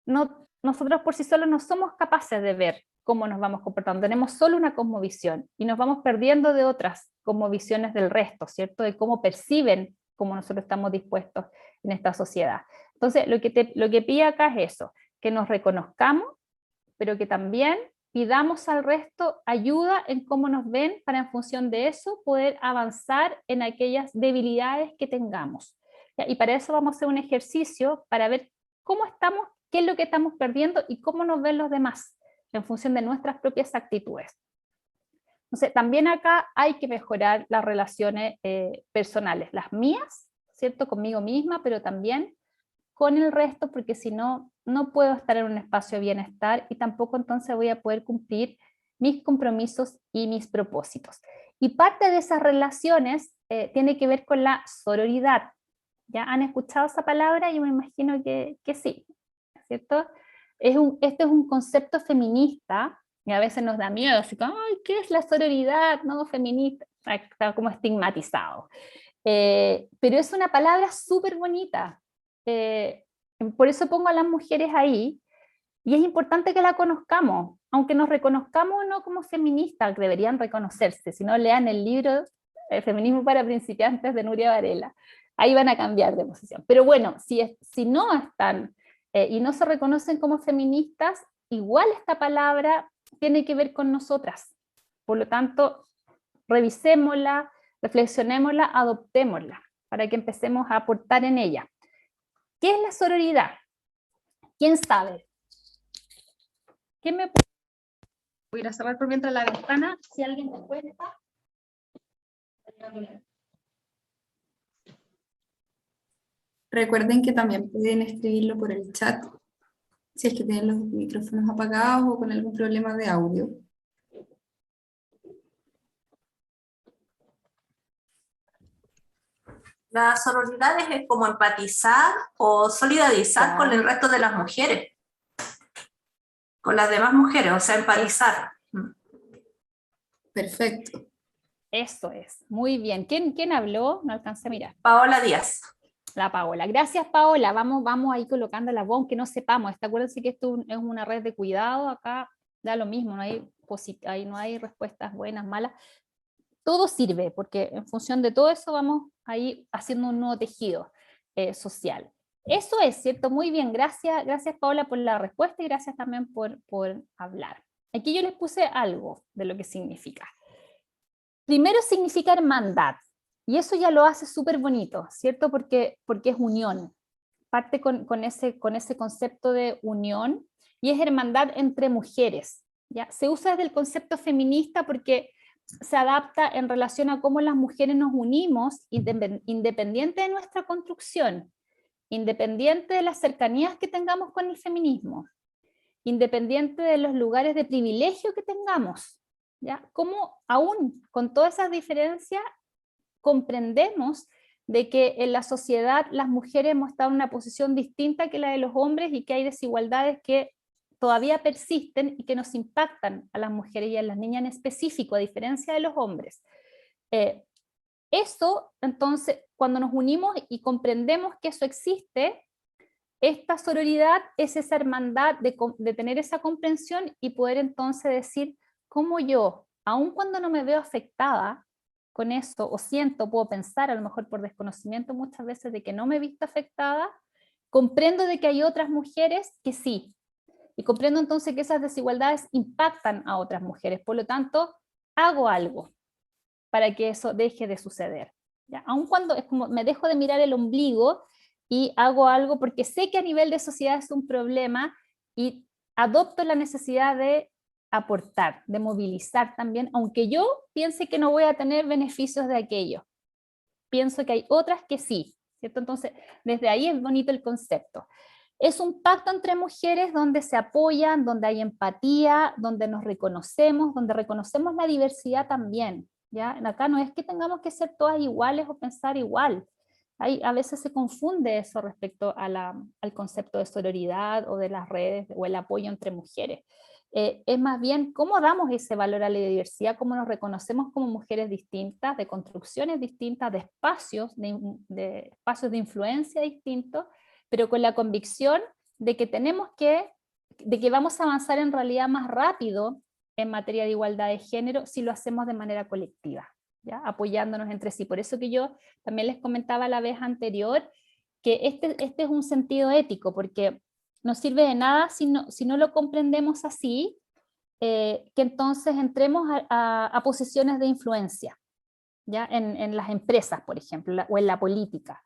Speaker 2: nosotros por sí solos no somos capaces de ver cómo nos vamos comportando, tenemos solo una cosmovisión, y nos vamos perdiendo de otras cosmovisiones del resto, ¿cierto? De cómo perciben cómo nosotros estamos dispuestos en esta sociedad. Entonces, lo que pide acá es eso, que nos reconozcamos, pero que también pidamos al resto ayuda en cómo nos ven, para en función de eso poder avanzar en aquellas debilidades que tengamos. Y para eso vamos a hacer un ejercicio para ver cómo estamos, qué es lo que estamos perdiendo y cómo nos ven los demás en función de nuestras propias actitudes. Entonces, también acá hay que mejorar las relaciones personales, las mías, ¿cierto?, conmigo misma, pero también con el resto, porque si no, no puedo estar en un espacio de bienestar, y tampoco entonces voy a poder cumplir mis compromisos y mis propósitos. Y parte de esas relaciones tiene que ver con la sororidad. ¿Ya han escuchado esa palabra? Yo me imagino que sí, ¿cierto? Este es un concepto feminista, y a veces nos da miedo, así como, ay, ¿qué es la sororidad? No, feminista, está como estigmatizado. Pero es una palabra súper bonita. Por eso pongo a las mujeres ahí, Y es importante que la conozcamos, aunque nos reconozcamos o no como feministas, deberían reconocerse, si no lean el libro Feminismo para principiantes de Nuria Varela, ahí van a cambiar de posición. Pero bueno, si no están y no se reconocen como feministas, igual esta palabra tiene que ver con nosotras. Por lo tanto, revisémosla, reflexionémosla, adoptémosla, para que empecemos a aportar en ella. ¿Qué es la sororidad? ¿Quién sabe? ¿Quién me puede? Voy a ir a cerrar por mientras la ventana, si alguien me cuenta.
Speaker 1: Recuerden que también pueden escribirlo por el chat, si es que tienen los micrófonos apagados o con algún problema de audio.
Speaker 3: La sororidad es como empatizar o solidarizar con el resto de las mujeres, con las demás mujeres, o sea, empatizar.
Speaker 1: Perfecto.
Speaker 2: Eso es, muy bien. ¿Quién habló? No alcancé a mirar.
Speaker 3: Paola Díaz.
Speaker 2: La Paola. Gracias, Paola. Vamos ahí colocando la voz, aunque no sepamos. Acuérdense que esto es una red de cuidado. Acá da lo mismo, no hay respuestas buenas, malas. Todo sirve, porque en función de todo eso vamos ahí haciendo un nuevo tejido social. Eso es, ¿cierto? Muy bien, gracias Paola por la respuesta y gracias también por hablar. Aquí yo les puse algo de lo que significa. Primero significa hermandad, y eso ya lo hace súper bonito, ¿cierto? Porque es unión, parte con ese concepto de unión, y es hermandad entre mujeres, ¿ya? Se usa desde el concepto feminista porque se adapta en relación a cómo las mujeres nos unimos, independiente de nuestra construcción, independiente de las cercanías que tengamos con el feminismo, independiente de los lugares de privilegio que tengamos, ¿ya? Cómo aún con todas esas diferencias comprendemos de que en la sociedad las mujeres hemos estado en una posición distinta que la de los hombres y que hay desigualdades que todavía persisten y que nos impactan a las mujeres y a las niñas en específico, a diferencia de los hombres. Eso, entonces, cuando nos unimos y comprendemos que eso existe, esta sororidad es esa hermandad de tener esa comprensión y poder entonces decir cómo yo, aun cuando no me veo afectada con eso, o siento, puedo pensar, a lo mejor por desconocimiento muchas veces de que no me he visto afectada, comprendo de que hay otras mujeres que sí, y comprendo entonces que esas desigualdades impactan a otras mujeres, por lo tanto, hago algo para que eso deje de suceder. ¿Ya? Aun cuando es como me dejo de mirar el ombligo y hago algo porque sé que a nivel de sociedad es un problema y adopto la necesidad de aportar, de movilizar también, aunque yo piense que no voy a tener beneficios de aquello. Pienso que hay otras que sí, ¿cierto? Entonces, desde ahí es bonito el concepto. Es un pacto entre mujeres donde se apoyan, donde hay empatía, donde nos reconocemos, donde reconocemos la diversidad también, ¿ya? Acá no es que tengamos que ser todas iguales o pensar igual. A veces se confunde eso respecto al concepto de sororidad o de las redes o el apoyo entre mujeres. Es más bien cómo damos ese valor a la diversidad, cómo nos reconocemos como mujeres distintas, de construcciones distintas, de espacios de influencia distintos, pero con la convicción de que de que vamos a avanzar en realidad más rápido en materia de igualdad de género si lo hacemos de manera colectiva, ¿ya? Apoyándonos entre sí. Por eso que yo también les comentaba la vez anterior que este es un sentido ético, porque no sirve de nada si no lo comprendemos así, que entonces entremos a posiciones de influencia, ¿ya? En las empresas, por ejemplo, o en la política.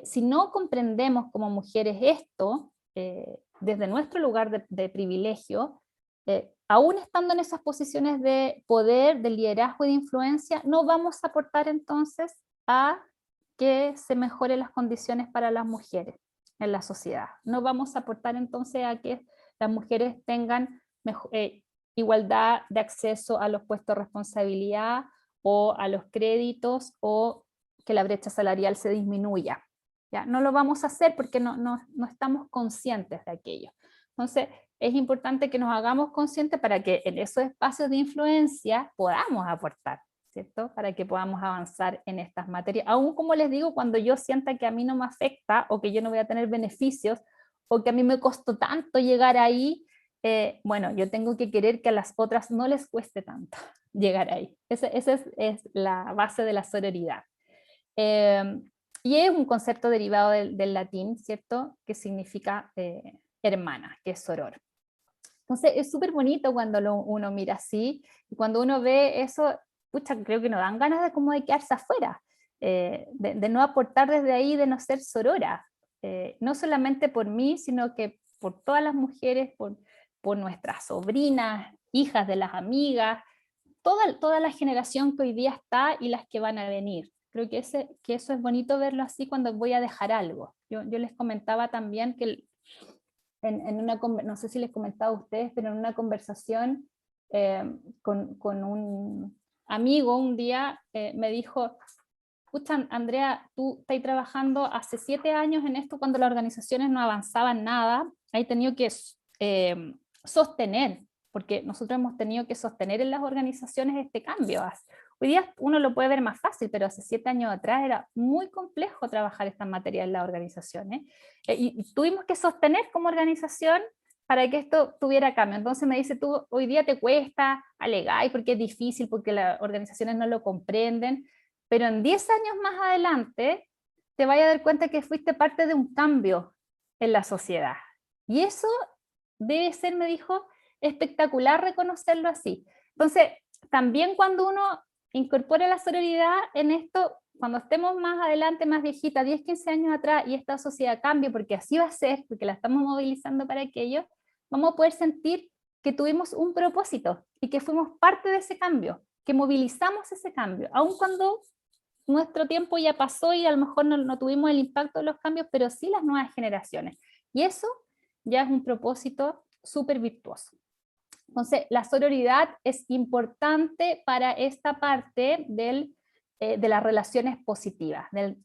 Speaker 2: Si no comprendemos como mujeres esto, desde nuestro lugar de privilegio, aún estando en esas posiciones de poder, de liderazgo y de influencia, no vamos a aportar entonces a que se mejoren las condiciones para las mujeres en la sociedad. No vamos a aportar entonces a que las mujeres tengan igualdad de acceso a los puestos de responsabilidad o a los créditos o que la brecha salarial se disminuya. ¿Ya? No lo vamos a hacer porque no estamos conscientes de aquello. Entonces, es importante que nos hagamos conscientes para que en esos espacios de influencia podamos aportar, ¿cierto? Para que podamos avanzar en estas materias. Aún como les digo, cuando yo sienta que a mí no me afecta o que yo no voy a tener beneficios o que a mí me costó tanto llegar ahí, bueno, yo tengo que querer que a las otras no les cueste tanto llegar ahí. Esa es la base de la sororidad. Y es un concepto derivado del latín, ¿cierto? Que significa hermana, que es soror. Entonces es súper bonito cuando uno mira así, y cuando uno ve eso, pucha, creo que nos dan ganas de como de quedarse afuera, de no aportar desde ahí, de no ser sorora, no solamente por mí, sino que por todas las mujeres, por nuestras sobrinas, hijas de las amigas, toda la generación que hoy día está y las que van a venir. Creo que eso es bonito verlo así cuando voy a dejar algo. Yo les comentaba también que no sé si les comentaba a ustedes, pero en una conversación con un amigo un día me dijo, escucha, Andrea, tú estás trabajando hace 7 años en esto cuando las organizaciones no avanzaban nada, has tenido que sostener, porque nosotros hemos tenido que sostener en las organizaciones este cambio. Hoy día uno lo puede ver más fácil, pero hace 7 años atrás era muy complejo trabajar estas materias en las organizaciones. Y tuvimos que sostener como organización para que esto tuviera cambio. Entonces me dice, tú hoy día te cuesta, alegáis porque es difícil, porque las organizaciones no lo comprenden, pero en 10 años más adelante te vayas a dar cuenta que fuiste parte de un cambio en la sociedad. Y eso debe ser, me dijo, espectacular reconocerlo así. Entonces, también cuando uno incorpora la sororidad en esto, cuando estemos más adelante, más viejita, 10, 15 años atrás, y esta sociedad cambie, porque así va a ser, porque la estamos movilizando para aquello, vamos a poder sentir que tuvimos un propósito y que fuimos parte de ese cambio, que movilizamos ese cambio, aun cuando nuestro tiempo ya pasó y a lo mejor no tuvimos el impacto de los cambios, pero sí las nuevas generaciones. Y eso ya es un propósito súper virtuoso. Entonces, la sororidad es importante para esta parte de las relaciones positivas, del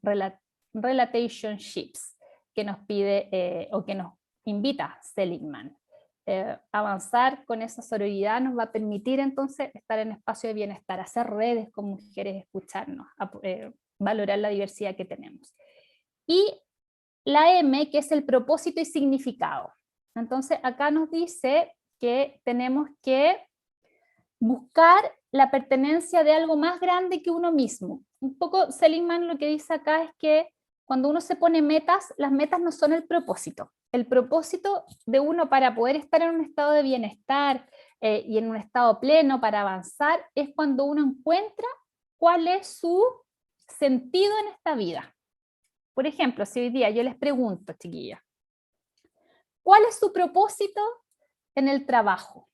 Speaker 2: relationships, que nos pide o que nos invita Seligman. Avanzar con esa sororidad nos va a permitir entonces estar en espacio de bienestar, hacer redes con mujeres, escucharnos, valorar la diversidad que tenemos. Y la M, que es el propósito y significado. Entonces, acá nos dice que tenemos que buscar la pertenencia de algo más grande que uno mismo. Un poco Seligman lo que dice acá es que cuando uno se pone metas, las metas no son el propósito. El propósito de uno para poder estar en un estado de bienestar y en un estado pleno para avanzar es cuando uno encuentra cuál es su sentido en esta vida. Por ejemplo, si hoy día yo les pregunto, chiquillas, ¿cuál es su propósito en el trabajo,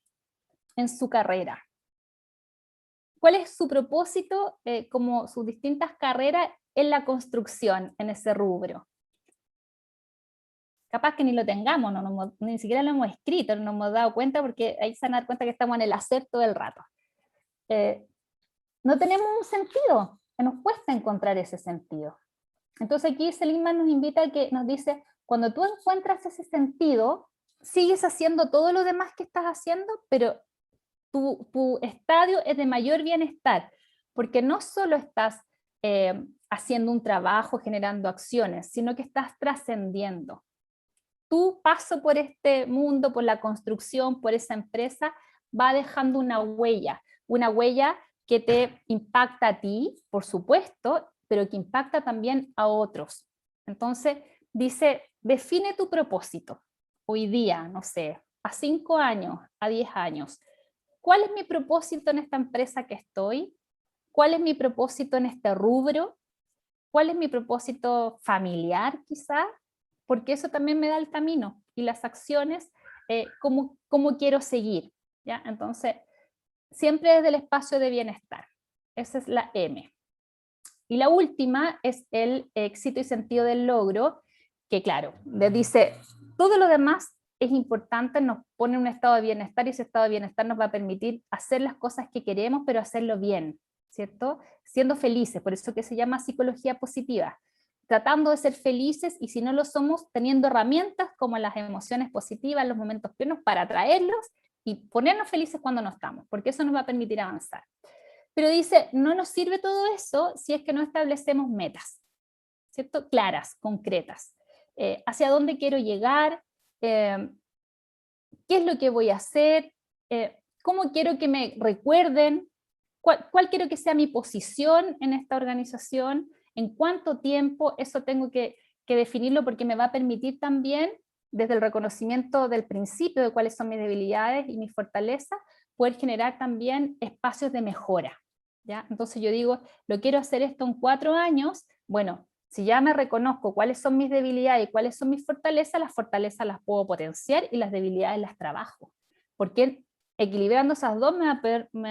Speaker 2: en su carrera? ¿Cuál es su propósito como sus distintas carreras en la construcción, en ese rubro? Capaz que ni lo tengamos, ni siquiera lo hemos escrito, no nos hemos dado cuenta porque ahí se van a dar cuenta que estamos en el hacer todo el rato. No tenemos un sentido, nos cuesta encontrar ese sentido. Entonces aquí Seligman nos invita a que nos dice, cuando tú encuentras ese sentido, sigues haciendo todo lo demás que estás haciendo, pero tu estadio es de mayor bienestar, porque no solo estás haciendo un trabajo, generando acciones, sino que estás trascendiendo. Tu paso por este mundo, por la construcción, por esa empresa, va dejando una huella que te impacta a ti, por supuesto, pero que impacta también a otros. Entonces, dice, define tu propósito. Hoy día, no sé, a 5 años, a 10 años. ¿Cuál es mi propósito en esta empresa que estoy? ¿Cuál es mi propósito en este rubro? ¿Cuál es mi propósito familiar quizá? Porque eso también me da el camino y las acciones, cómo quiero seguir. ¿Ya? Entonces, siempre desde el espacio de bienestar. Esa es la M. Y la última es el éxito y sentido del logro, que claro, dice, todo lo demás es importante, nos pone en un estado de bienestar y ese estado de bienestar nos va a permitir hacer las cosas que queremos, pero hacerlo bien, ¿cierto? Siendo felices, por eso que se llama psicología positiva, tratando de ser felices y si no lo somos, teniendo herramientas como las emociones positivas, los momentos plenos para atraerlos y ponernos felices cuando no estamos, porque eso nos va a permitir avanzar. Pero dice, no nos sirve todo eso si es que no establecemos metas, ¿cierto? Claras, concretas. ¿Hacia dónde quiero llegar? qué es lo que voy a hacer, cómo quiero que me recuerden, cuál quiero que sea mi posición en esta organización, en cuánto tiempo. Eso tengo que definirlo, porque me va a permitir también, desde el reconocimiento del principio de cuáles son mis debilidades y mis fortalezas, poder generar también espacios de mejora, ¿ya? Entonces yo digo, lo quiero hacer esto en 4 años, bueno, si ya me reconozco cuáles son mis debilidades y cuáles son mis fortalezas, las fortalezas las puedo potenciar y las debilidades las trabajo, porque equilibrando esas dos me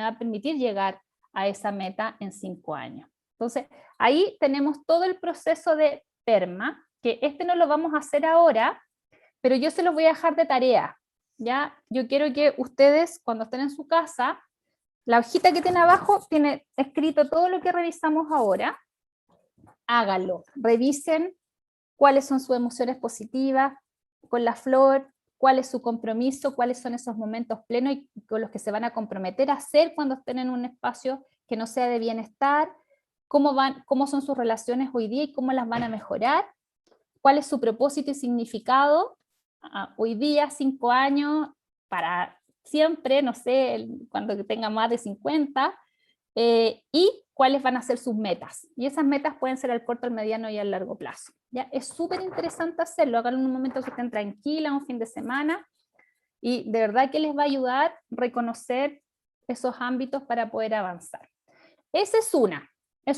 Speaker 2: va a permitir llegar a esa meta en 5 años. Entonces, ahí tenemos todo el proceso de PERMA, que no lo vamos a hacer ahora, pero yo se los voy a dejar de tarea, ¿ya? Yo quiero que ustedes, cuando estén en su casa, la hojita que tiene abajo tiene escrito todo lo que revisamos ahora, háganlo, revisen cuáles son sus emociones positivas con la flor, cuál es su compromiso, cuáles son esos momentos plenos y con los que se van a comprometer a hacer cuando estén en un espacio que no sea de bienestar, cómo son sus relaciones hoy día y cómo las van a mejorar, cuál es su propósito y significado hoy día, 5 años, para siempre, no sé, cuando tenga más de 50, y cuáles van a ser sus metas. Y esas metas pueden ser al corto, al mediano y al largo plazo. ¿Ya? Es súper interesante hacerlo, háganlo en un momento que estén tranquilas, un fin de semana, y de verdad que les va a ayudar a reconocer esos ámbitos para poder avanzar. Esa es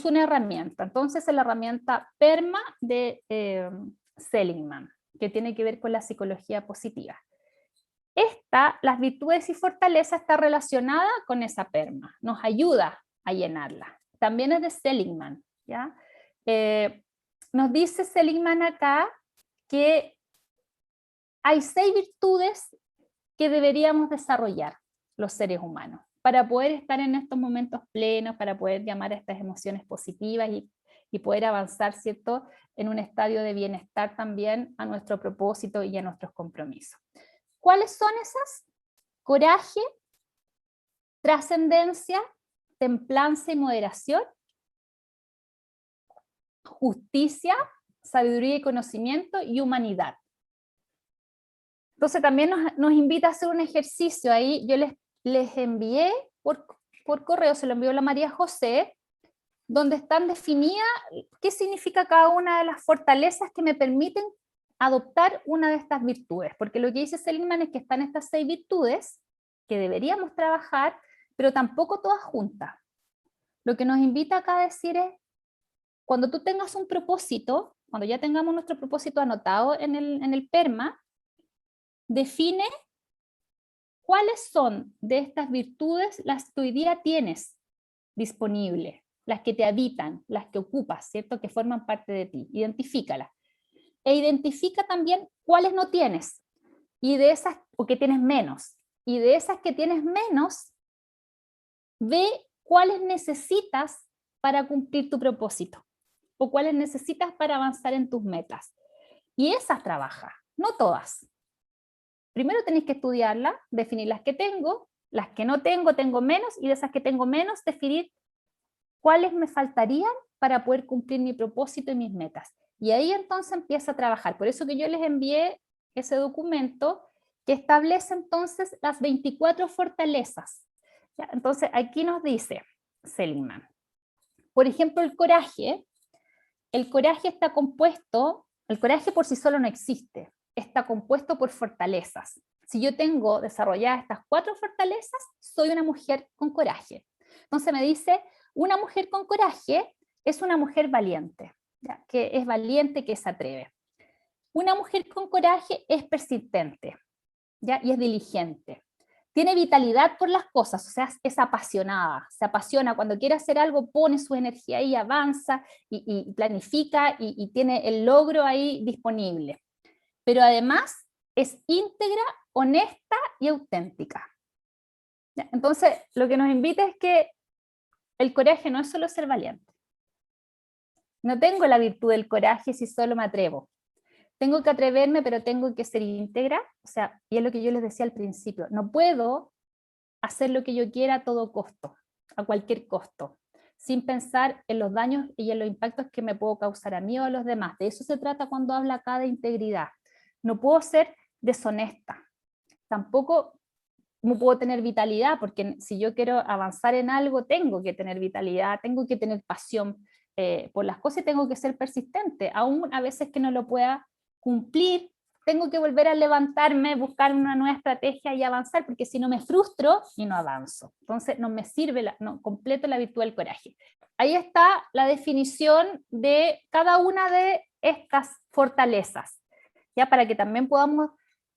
Speaker 2: una herramienta. Entonces es la herramienta PERMA de Seligman, que tiene que ver con la psicología positiva. Las virtudes y fortalezas, está relacionada con esa PERMA, nos ayuda a llenarla. También es de Seligman, ¿ya? Nos dice Seligman acá que hay 6 virtudes que deberíamos desarrollar los seres humanos para poder estar en estos momentos plenos, para poder llamar a estas emociones positivas y poder avanzar, ¿cierto?, en un estadio de bienestar también a nuestro propósito y a nuestros compromisos. ¿Cuáles son esas? Coraje, trascendencia, templanza y moderación, justicia, sabiduría y conocimiento, y humanidad. Entonces también nos invita a hacer un ejercicio ahí. Yo les envié por correo, se lo envió la María José, donde están definidas qué significa cada una de las fortalezas que me permiten adoptar una de estas virtudes, porque lo que dice Seligman es que están estas 6 virtudes que deberíamos trabajar, pero tampoco todas juntas. Lo que nos invita acá a decir es, cuando tú tengas un propósito, cuando ya tengamos nuestro propósito anotado en el PERMA, define cuáles son de estas virtudes las que hoy día tienes disponibles, las que te habitan, las que ocupas, ¿cierto?, que forman parte de ti. Identifícalas. E identifica también cuáles no tienes, y de esas, o que tienes menos, y de esas que tienes menos, ve cuáles necesitas para cumplir tu propósito, o cuáles necesitas para avanzar en tus metas. Y esas trabaja, no todas. Primero tenéis que estudiarlas, definir las que no tengo, tengo menos, y de esas que tengo menos, definir cuáles me faltarían para poder cumplir mi propósito y mis metas. Y ahí entonces empieza a trabajar. Por eso que yo les envié ese documento que establece entonces las 24 fortalezas. ¿Ya? Entonces aquí nos dice Seligman, por ejemplo, el coraje está compuesto, el coraje por sí solo no existe, está compuesto por fortalezas. Si yo tengo desarrolladas estas 4 fortalezas, soy una mujer con coraje. Entonces me dice, una mujer con coraje es una mujer valiente, ¿ya? Que es valiente, que se atreve. Una mujer con coraje es persistente, ¿ya? Y es diligente. Tiene vitalidad por las cosas, o sea, es apasionada, se apasiona, cuando quiere hacer algo pone su energía ahí, avanza y planifica y tiene el logro ahí disponible. Pero además es íntegra, honesta y auténtica. ¿Ya? Entonces, lo que nos invita es que el coraje no es solo ser valiente. No tengo la virtud del coraje si solo me atrevo. Tengo que atreverme, pero tengo que ser íntegra, o sea, y es lo que yo les decía al principio, no puedo hacer lo que yo quiera a todo costo, a cualquier costo, sin pensar en los daños y en los impactos que me puedo causar a mí o a los demás. De eso se trata cuando habla acá de integridad. No puedo ser deshonesta, tampoco no puedo tener vitalidad, porque si yo quiero avanzar en algo, tengo que tener vitalidad, tengo que tener pasión por las cosas y tengo que ser persistente, aún a veces que no lo pueda cumplir, tengo que volver a levantarme, buscar una nueva estrategia y avanzar, porque si no me frustro y no avanzo. Entonces no me sirve, no completo la virtud del coraje. Ahí está la definición de cada una de estas fortalezas, ya para que también podamos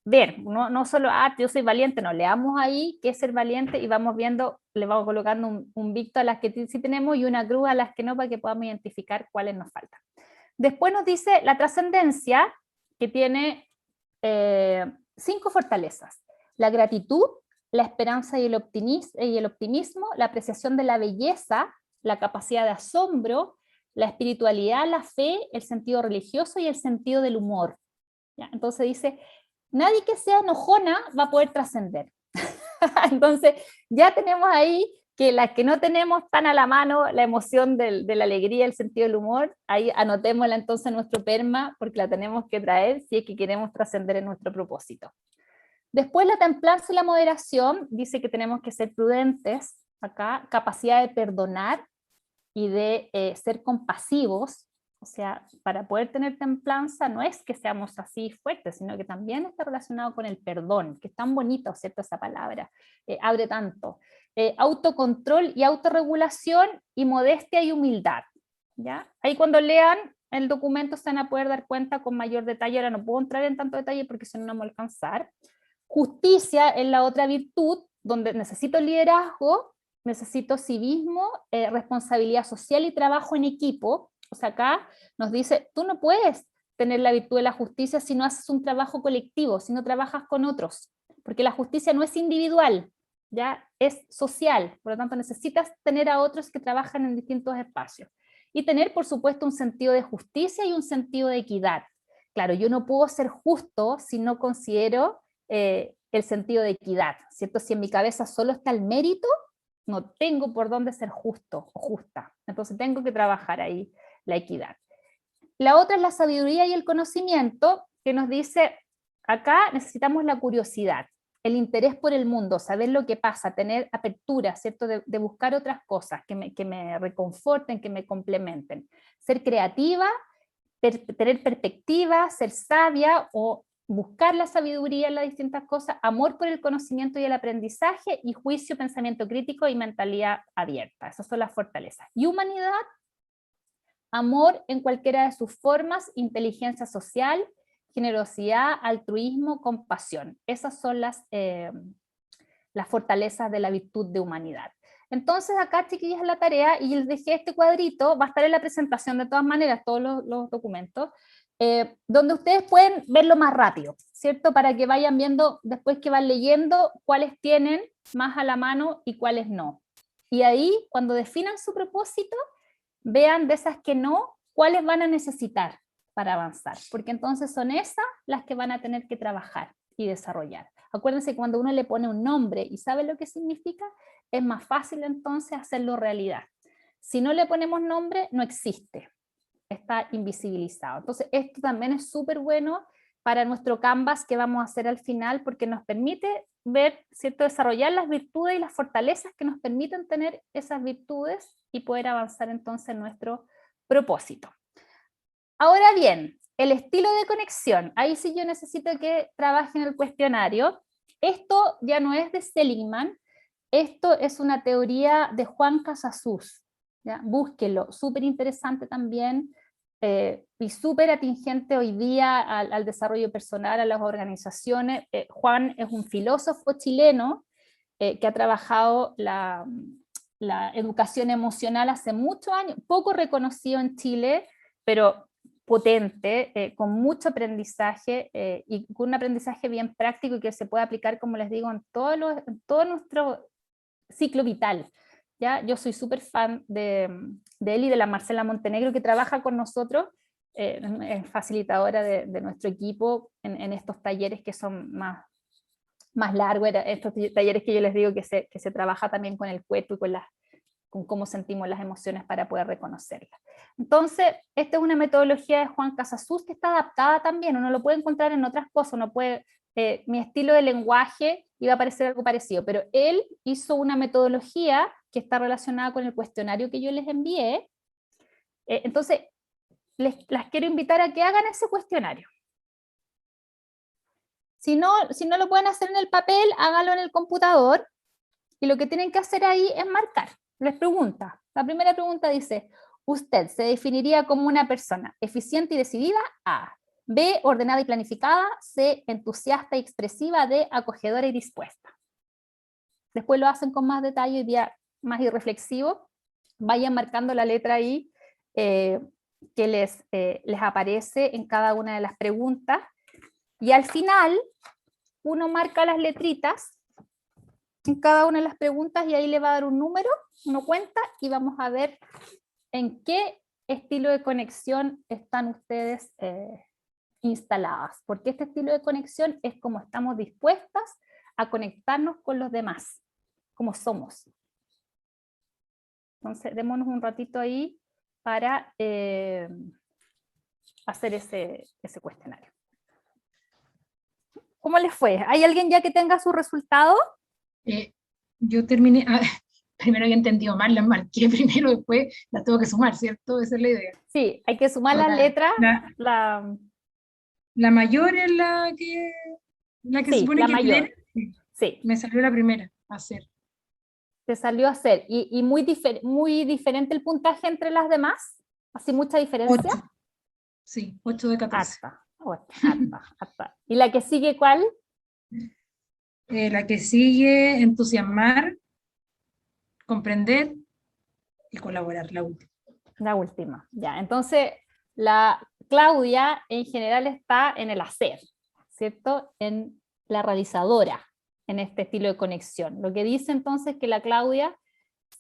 Speaker 2: ver, no solo, yo soy valiente, no, leamos ahí qué es ser valiente y vamos viendo, le vamos colocando un victo a las que sí tenemos y una cruz a las que no, para que podamos identificar cuáles nos faltan. Después nos dice la trascendencia, que tiene 5 fortalezas: la gratitud, la esperanza y el optimismo, la apreciación de la belleza, la capacidad de asombro, la espiritualidad, la fe, el sentido religioso y el sentido del humor. ¿Ya? Entonces dice, nadie que sea enojona va a poder trascender. Entonces ya tenemos ahí que las que no tenemos tan a la mano la emoción de la alegría, el sentido del humor, ahí anotémosla entonces en nuestro PERMA, porque la tenemos que traer si es que queremos trascender en nuestro propósito. Después la templanza y la moderación, dice que tenemos que ser prudentes, acá, capacidad de perdonar y de ser compasivos. O sea, para poder tener templanza no es que seamos así fuertes, sino que también está relacionado con el perdón, que es tan bonito, ¿cierto? Esa palabra, abre tanto. Autocontrol y autorregulación y modestia y humildad. ¿Ya? Ahí cuando lean el documento se van a poder dar cuenta con mayor detalle. Ahora no puedo entrar en tanto detalle porque si no, no me va a alcanzar. Justicia es la otra virtud, donde necesito liderazgo, necesito civismo, responsabilidad social y trabajo en equipo. O sea, acá nos dice, tú no puedes tener la virtud de la justicia si no haces un trabajo colectivo, si no trabajas con otros, porque la justicia no es individual, ya es social, por lo tanto necesitas tener a otros que trabajan en distintos espacios. Y tener, por supuesto, un sentido de justicia y un sentido de equidad. Claro, yo no puedo ser justo si no considero el sentido de equidad, ¿cierto? Si en mi cabeza solo está el mérito, no tengo por dónde ser justo o justa. Entonces tengo que trabajar ahí la equidad. La otra es la sabiduría y el conocimiento, que nos dice, acá necesitamos la curiosidad, el interés por el mundo, saber lo que pasa, tener apertura, ¿cierto? De buscar otras cosas que me reconforten, que me complementen. Ser creativa, tener perspectiva, ser sabia o buscar la sabiduría en las distintas cosas, amor por el conocimiento y el aprendizaje, y juicio, pensamiento crítico y mentalidad abierta. Esas son las fortalezas. Y humanidad, amor en cualquiera de sus formas, inteligencia social, generosidad, altruismo, compasión. Esas son las fortalezas de la virtud de humanidad. Entonces acá, chiquillas, la tarea, y les dejé este cuadrito, va a estar en la presentación de todas maneras, todos los documentos, donde ustedes pueden verlo más rápido, ¿cierto? Para que vayan viendo, después que van leyendo, cuáles tienen más a la mano y cuáles no. Y ahí, cuando definan su propósito, vean de esas que no, cuáles van a necesitar para avanzar, porque entonces son esas las que van a tener que trabajar y desarrollar. Acuérdense que cuando uno le pone un nombre y sabe lo que significa, es más fácil entonces hacerlo realidad. Si no le ponemos nombre, no existe, está invisibilizado. Entonces esto también es súper bueno para nuestro Canvas que vamos a hacer al final, porque nos permite ver, ¿cierto? Desarrollar las virtudes y las fortalezas que nos permiten tener esas virtudes y poder avanzar entonces en nuestro propósito. Ahora bien, el estilo de conexión, ahí sí yo necesito que trabajen el cuestionario. Esto ya no es de Seligman, esto es una teoría de Juan Casasus, ¿ya? Búsquenlo, súper interesante también y súper atingente hoy día al desarrollo personal, a las organizaciones. Juan es un filósofo chileno que ha trabajado la educación emocional hace muchos años, poco reconocido en Chile, pero potente, con mucho aprendizaje y con un aprendizaje bien práctico y que se puede aplicar, como les digo, en todo nuestro ciclo vital. ¿Ya? Yo soy súper fan de él y de la Marcela Montenegro, que trabaja con nosotros, es facilitadora de nuestro equipo en estos talleres que son más largos, estos talleres que yo les digo que se trabaja también con el cuerpo y con cómo sentimos las emociones para poder reconocerlas. Entonces, esta es una metodología de Juan Casasus que está adaptada también, uno lo puede encontrar en otras cosas, uno puede mi estilo de lenguaje iba a parecer algo parecido, pero él hizo una metodología que está relacionada con el cuestionario que yo les envié. Entonces, las quiero invitar a que hagan ese cuestionario. Si no lo pueden hacer en el papel, háganlo en el computador, y lo que tienen que hacer ahí es marcar. Les pregunta. La primera pregunta dice: ¿usted se definiría como una persona eficiente y decidida? A. B, ordenada y planificada. C, entusiasta y expresiva. D, acogedora y dispuesta. Después lo hacen con más detalle, y día más irreflexivo. Vayan marcando la letra ahí que les aparece en cada una de las preguntas. Y al final, uno marca las letritas en cada una de las preguntas, y ahí le va a dar un número, uno cuenta, y vamos a ver en qué estilo de conexión están ustedes instaladas, porque este estilo de conexión es como estamos dispuestas a conectarnos con los demás, como somos. Entonces, démonos un ratito ahí para hacer ese cuestionario. ¿Cómo les fue? ¿Hay alguien ya que tenga su resultado?
Speaker 4: Yo terminé, primero había entendido mal, las marqué primero, después las tengo que sumar, ¿cierto? Esa es la idea.
Speaker 2: Sí, hay que sumar las letras.
Speaker 4: La mayor es la que
Speaker 2: sí,
Speaker 4: supone
Speaker 2: la
Speaker 4: que
Speaker 2: mayor. Sí.
Speaker 4: Me salió la primera, hacer.
Speaker 2: Te salió hacer. ¿Y muy diferente el puntaje entre las demás? ¿Así mucha diferencia?
Speaker 4: 8. Sí, 8 de 14.
Speaker 2: Harta. ¿Y la que sigue cuál?
Speaker 4: La que sigue, entusiasmar, comprender y colaborar, la última.
Speaker 2: La última, ya. Entonces, la Claudia en general está en el hacer, ¿cierto? En la realizadora, en este estilo de conexión. Lo que dice entonces que la Claudia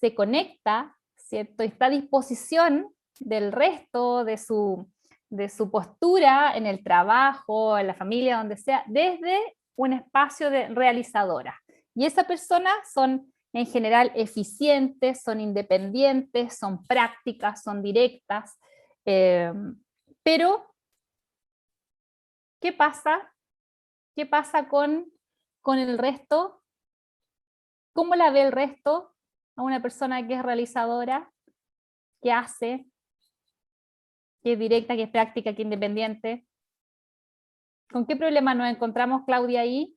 Speaker 2: se conecta, ¿cierto? Está a disposición del resto de su postura en el trabajo, en la familia, donde sea, desde un espacio de realizadora. Y esa persona son en general eficientes, son independientes, son prácticas, son directas, pero ¿qué pasa? ¿Qué pasa con el resto? ¿Cómo la ve el resto a una persona que es realizadora, que hace, que es directa, que es práctica, que es independiente? ¿Con qué problema nos encontramos, Claudia, ahí?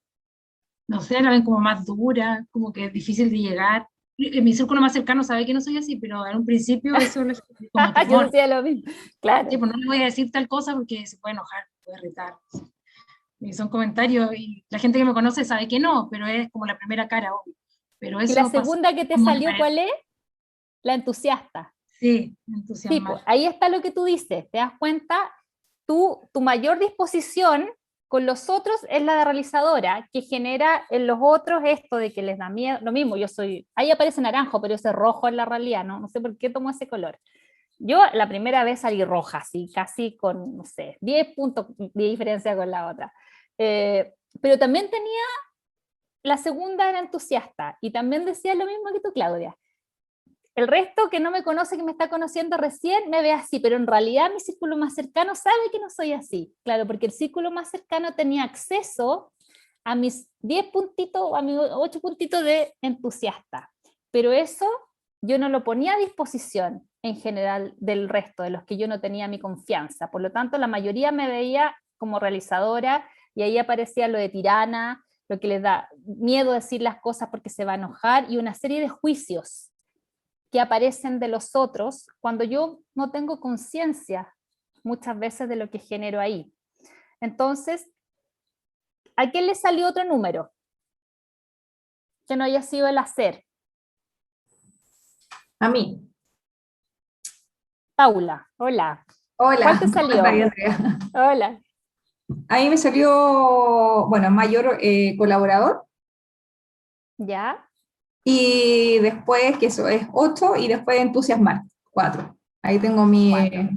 Speaker 4: No sé, la ven como más dura, como que es difícil de llegar. En mi círculo más cercano sabe que no soy así, pero en un principio eso es como temor.
Speaker 2: Yo decía lo mismo, claro.
Speaker 4: Sí, pues no le voy a decir tal cosa porque se puede enojar, puede irritar. Y son comentarios, y la gente que me conoce sabe que no, pero es como la primera cara, obvio. Pero eso
Speaker 2: ¿Y la segunda que te salió cuál es? La entusiasta.
Speaker 4: Sí, entusiasmar.
Speaker 2: Sí, pues, ahí está lo que tú dices, te das cuenta, tu mayor disposición con los otros es la de realizadora, que genera en los otros esto de que les da miedo, lo mismo, ahí aparece naranjo, pero ese rojo en la realidad, no sé por qué tomó ese color. Yo la primera vez salí roja, así, casi con, no sé, 10 puntos de diferencia con la otra. Pero también tenía, la segunda era entusiasta, y también decía lo mismo que tú, Claudia. El resto que no me conoce, que me está conociendo recién, me ve así, pero en realidad mi círculo más cercano sabe que no soy así. Claro, porque el círculo más cercano tenía acceso a mis 10 puntitos, a mis 8 puntitos de entusiasta. Pero eso yo no lo ponía a disposición en general del resto, de los que yo no tenía mi confianza. Por lo tanto, la mayoría me veía como realizadora, y ahí aparecía lo de tirana, lo que les da miedo decir las cosas porque se va a enojar, y una serie de juicios que aparecen de los otros cuando yo no tengo conciencia muchas veces de lo que genero ahí. Entonces, ¿a quién le salió otro número? Que no haya sido el hacer.
Speaker 5: A mí.
Speaker 2: Paula, hola.
Speaker 5: Hola.
Speaker 2: ¿Cuál te salió? Hola.
Speaker 5: A mí me salió, bueno, mayor colaborador.
Speaker 2: ¿Ya?
Speaker 5: Y después, que eso es 8, y después entusiasmar, 4. Ahí tengo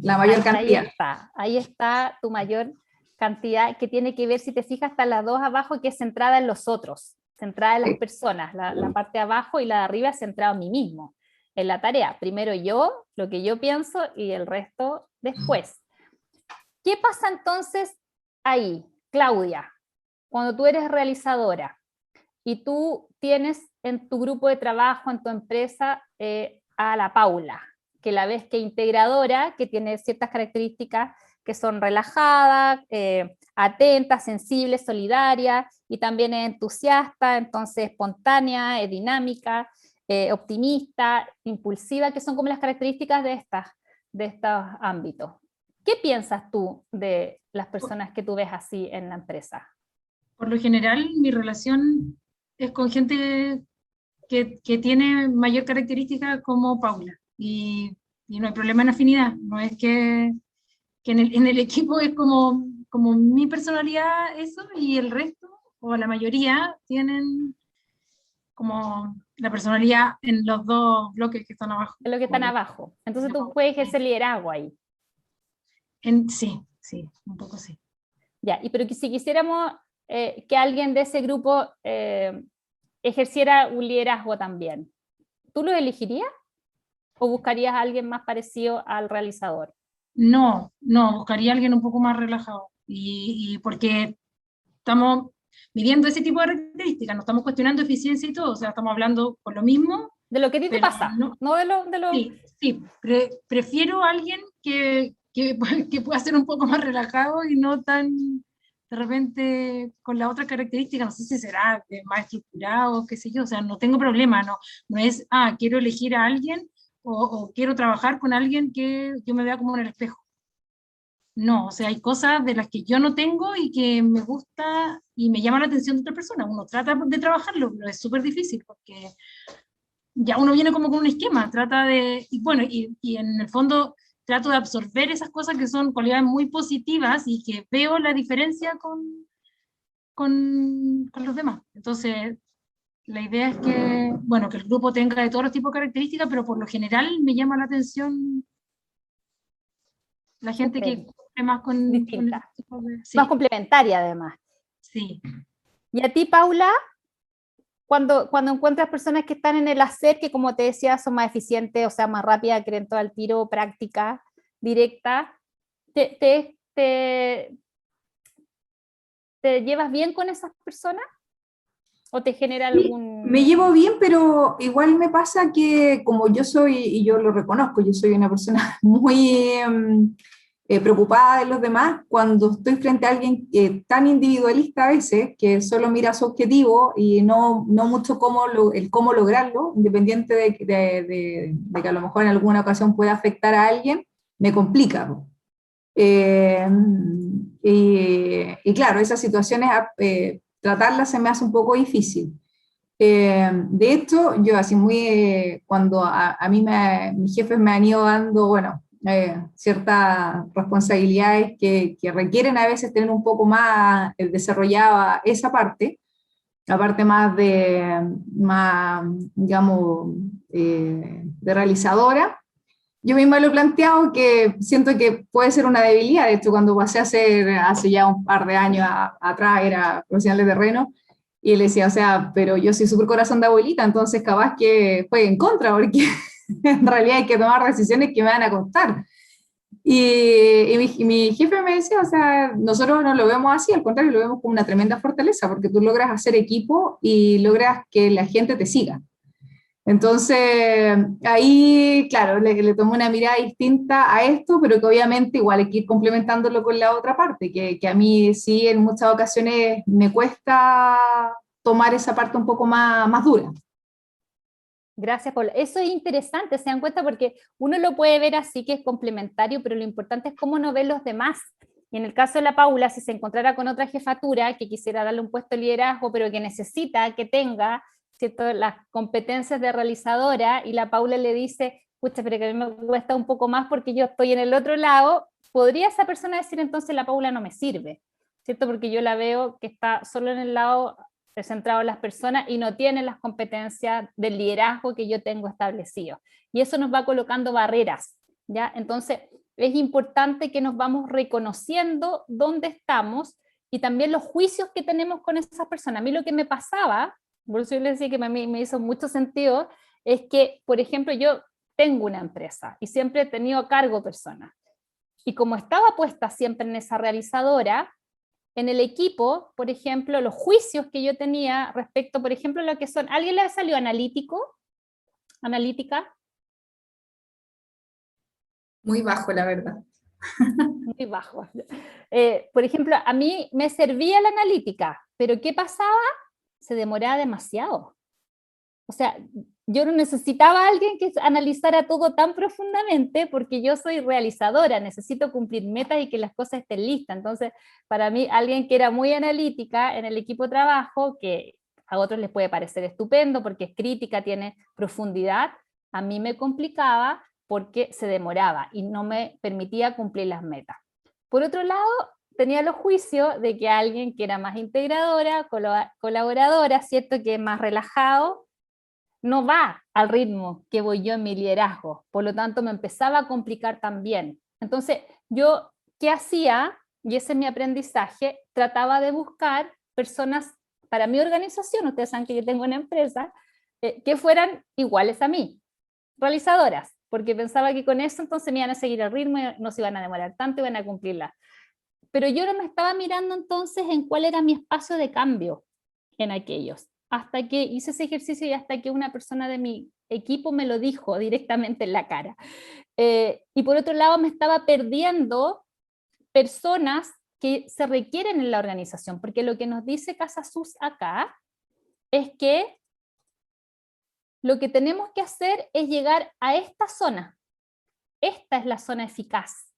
Speaker 5: la mayor cantidad.
Speaker 2: Ahí está tu mayor cantidad, que tiene que ver, si te fijas, hasta las dos abajo, que es centrada en los otros, centrada en las personas, la parte de abajo, y la de arriba centrada en mí mismo, en la tarea. Primero yo, lo que yo pienso, y el resto después. ¿Qué pasa entonces ahí, Claudia? cuando tú eres realizadora y tú tienes en tu grupo de trabajo, en tu empresa, a la Paula, que la ves que integradora, que tiene ciertas características que son relajada, atenta, sensible, solidaria, y también es entusiasta, entonces espontánea, es dinámica, optimista, impulsiva, que son como las características de estos ámbitos. ¿Qué piensas tú de las personas que tú ves así en la empresa?
Speaker 4: Por lo general, mi relación es con gente que tiene mayor característica como Paula, y no hay problema en afinidad, no es que en el equipo es como mi personalidad eso, y el resto, o la mayoría, tienen como la personalidad en los dos bloques que están abajo.
Speaker 2: Es lo que están abajo. Entonces tú puedes ejercer liderazgo ahí.
Speaker 4: Sí, un poco sí.
Speaker 2: Ya, y pero que si quisiéramos que alguien de ese grupo ejerciera un liderazgo también, ¿tú lo elegirías? ¿O buscarías a alguien más parecido al realizador?
Speaker 4: No, buscaría a alguien un poco más relajado, y porque estamos viviendo ese tipo de características, no estamos cuestionando eficiencia y todo, o sea, estamos hablando con lo mismo.
Speaker 2: De lo que a ti te
Speaker 4: pero
Speaker 2: pasa, no de lo...
Speaker 4: Sí, prefiero a alguien que pueda ser un poco más relajado y no tan, de repente, con la otra característica, no sé si será más estructurado, qué sé yo, o sea, no tengo problema, no es, quiero elegir a alguien o quiero trabajar con alguien que yo me vea como en el espejo. No, o sea, hay cosas de las que yo no tengo y que me gusta y me llama la atención de otra persona. Uno trata de trabajarlo, pero es súper difícil porque ya uno viene como con un esquema, trata de, y bueno, y en el fondo trato de absorber esas cosas que son cualidades muy positivas y que veo la diferencia con los demás. Entonces, la idea es que, bueno, que el grupo tenga de todos los tipos de características, pero por lo general me llama la atención la gente que cumple más con el
Speaker 2: distinta,
Speaker 4: tipo de... Sí,
Speaker 2: más complementaria además.
Speaker 4: sí.
Speaker 2: ¿Y a ti, Paula, cuando encuentras personas que están en el hacer, que como te decía, son más eficientes, o sea, más rápidas, creen todo al tiro, práctica, directa, te llevas bien con esas personas? ¿O te genera
Speaker 5: Sí,
Speaker 2: algún...?
Speaker 5: me llevo bien, pero igual me pasa que como yo soy, y yo lo reconozco, yo soy una persona muy preocupada de los demás, cuando estoy frente a alguien tan individualista a veces, que solo mira su objetivo y no mucho el cómo lograrlo, independiente de que a lo mejor en alguna ocasión pueda afectar a alguien, me complica. Eh, y claro, esas situaciones, tratarlas se me hace un poco difícil. De hecho, yo así cuando a mí mis jefes me han ido dando, bueno, ciertas responsabilidades que requieren a veces tener un poco más desarrollada esa parte, la parte más digamos, de realizadora. Yo misma lo he planteado que siento que puede ser una debilidad. De hecho, cuando pasé a ser, hace ya un par de años atrás, era profesional de terreno, y él decía, o sea, pero yo soy súper corazón de abuelita, entonces capaz que juegue en contra, porque en realidad hay que tomar decisiones que me van a costar. Y mi jefe me decía, o sea, nosotros no lo vemos así, al contrario, lo vemos como una tremenda fortaleza, porque tú logras hacer equipo y logras que la gente te siga. Entonces, ahí, claro, le tomé una mirada distinta a esto, pero que obviamente igual hay que ir complementándolo con la otra parte, que a mí sí en muchas ocasiones me cuesta tomar esa parte un poco más dura.
Speaker 2: Gracias, Paula. Eso es interesante, se dan cuenta, porque uno lo puede ver así, que es complementario, pero lo importante es cómo no ven los demás. Y en el caso de la Paula, si se encontrara con otra jefatura que quisiera darle un puesto de liderazgo, pero que necesita que tenga, ¿cierto?, las competencias de realizadora, y la Paula le dice, pucha, pero que a mí me cuesta un poco más porque yo estoy en el otro lado, podría esa persona decir, entonces la Paula no me sirve, ¿cierto? Porque yo la veo que está solo en el lado centrado en las personas y no tiene las competencias del liderazgo que yo tengo establecido. Y eso nos va colocando barreras, ¿ya? Entonces, es importante que nos vamos reconociendo dónde estamos y también los juicios que tenemos con esas personas. A mí lo que me pasaba, por eso yo les decía que me hizo mucho sentido, es que, por ejemplo, yo tengo una empresa y siempre he tenido a cargo personas. Y como estaba puesta siempre en esa realizadora, en el equipo, por ejemplo, los juicios que yo tenía respecto, por ejemplo, lo que son, ¿alguien le salió analítico? ¿Analítica?
Speaker 1: Muy bajo, la verdad.
Speaker 2: Muy bajo. Por ejemplo, a mí me servía la analítica, pero ¿qué pasaba? Se demoraba demasiado. O sea, yo no necesitaba a alguien que analizara todo tan profundamente porque yo soy realizadora, necesito cumplir metas y que las cosas estén listas. Entonces, para mí, alguien que era muy analítica en el equipo de trabajo, que a otros les puede parecer estupendo porque es crítica, tiene profundidad, a mí me complicaba porque se demoraba y no me permitía cumplir las metas. Por otro lado, tenía los juicios de que alguien que era más integradora, colaboradora, ¿cierto? Que es más relajado, no va al ritmo que voy yo en mi liderazgo, por lo tanto me empezaba a complicar también. Entonces, yo, ¿qué hacía? Y ese es mi aprendizaje, trataba de buscar personas para mi organización, ustedes saben que yo tengo una empresa, que fueran iguales a mí, realizadoras, porque pensaba que con eso entonces me iban a seguir el ritmo, no se iban a demorar tanto, iban a cumplirla. Pero yo no me estaba mirando entonces en cuál era mi espacio de cambio en aquellos, hasta que hice ese ejercicio y hasta que una persona de mi equipo me lo dijo directamente en la cara. Y por otro lado me estaba perdiendo personas que se requieren en la organización, porque lo que nos dice Casasus acá es que lo que tenemos que hacer es llegar a esta zona. Esta es la zona eficaz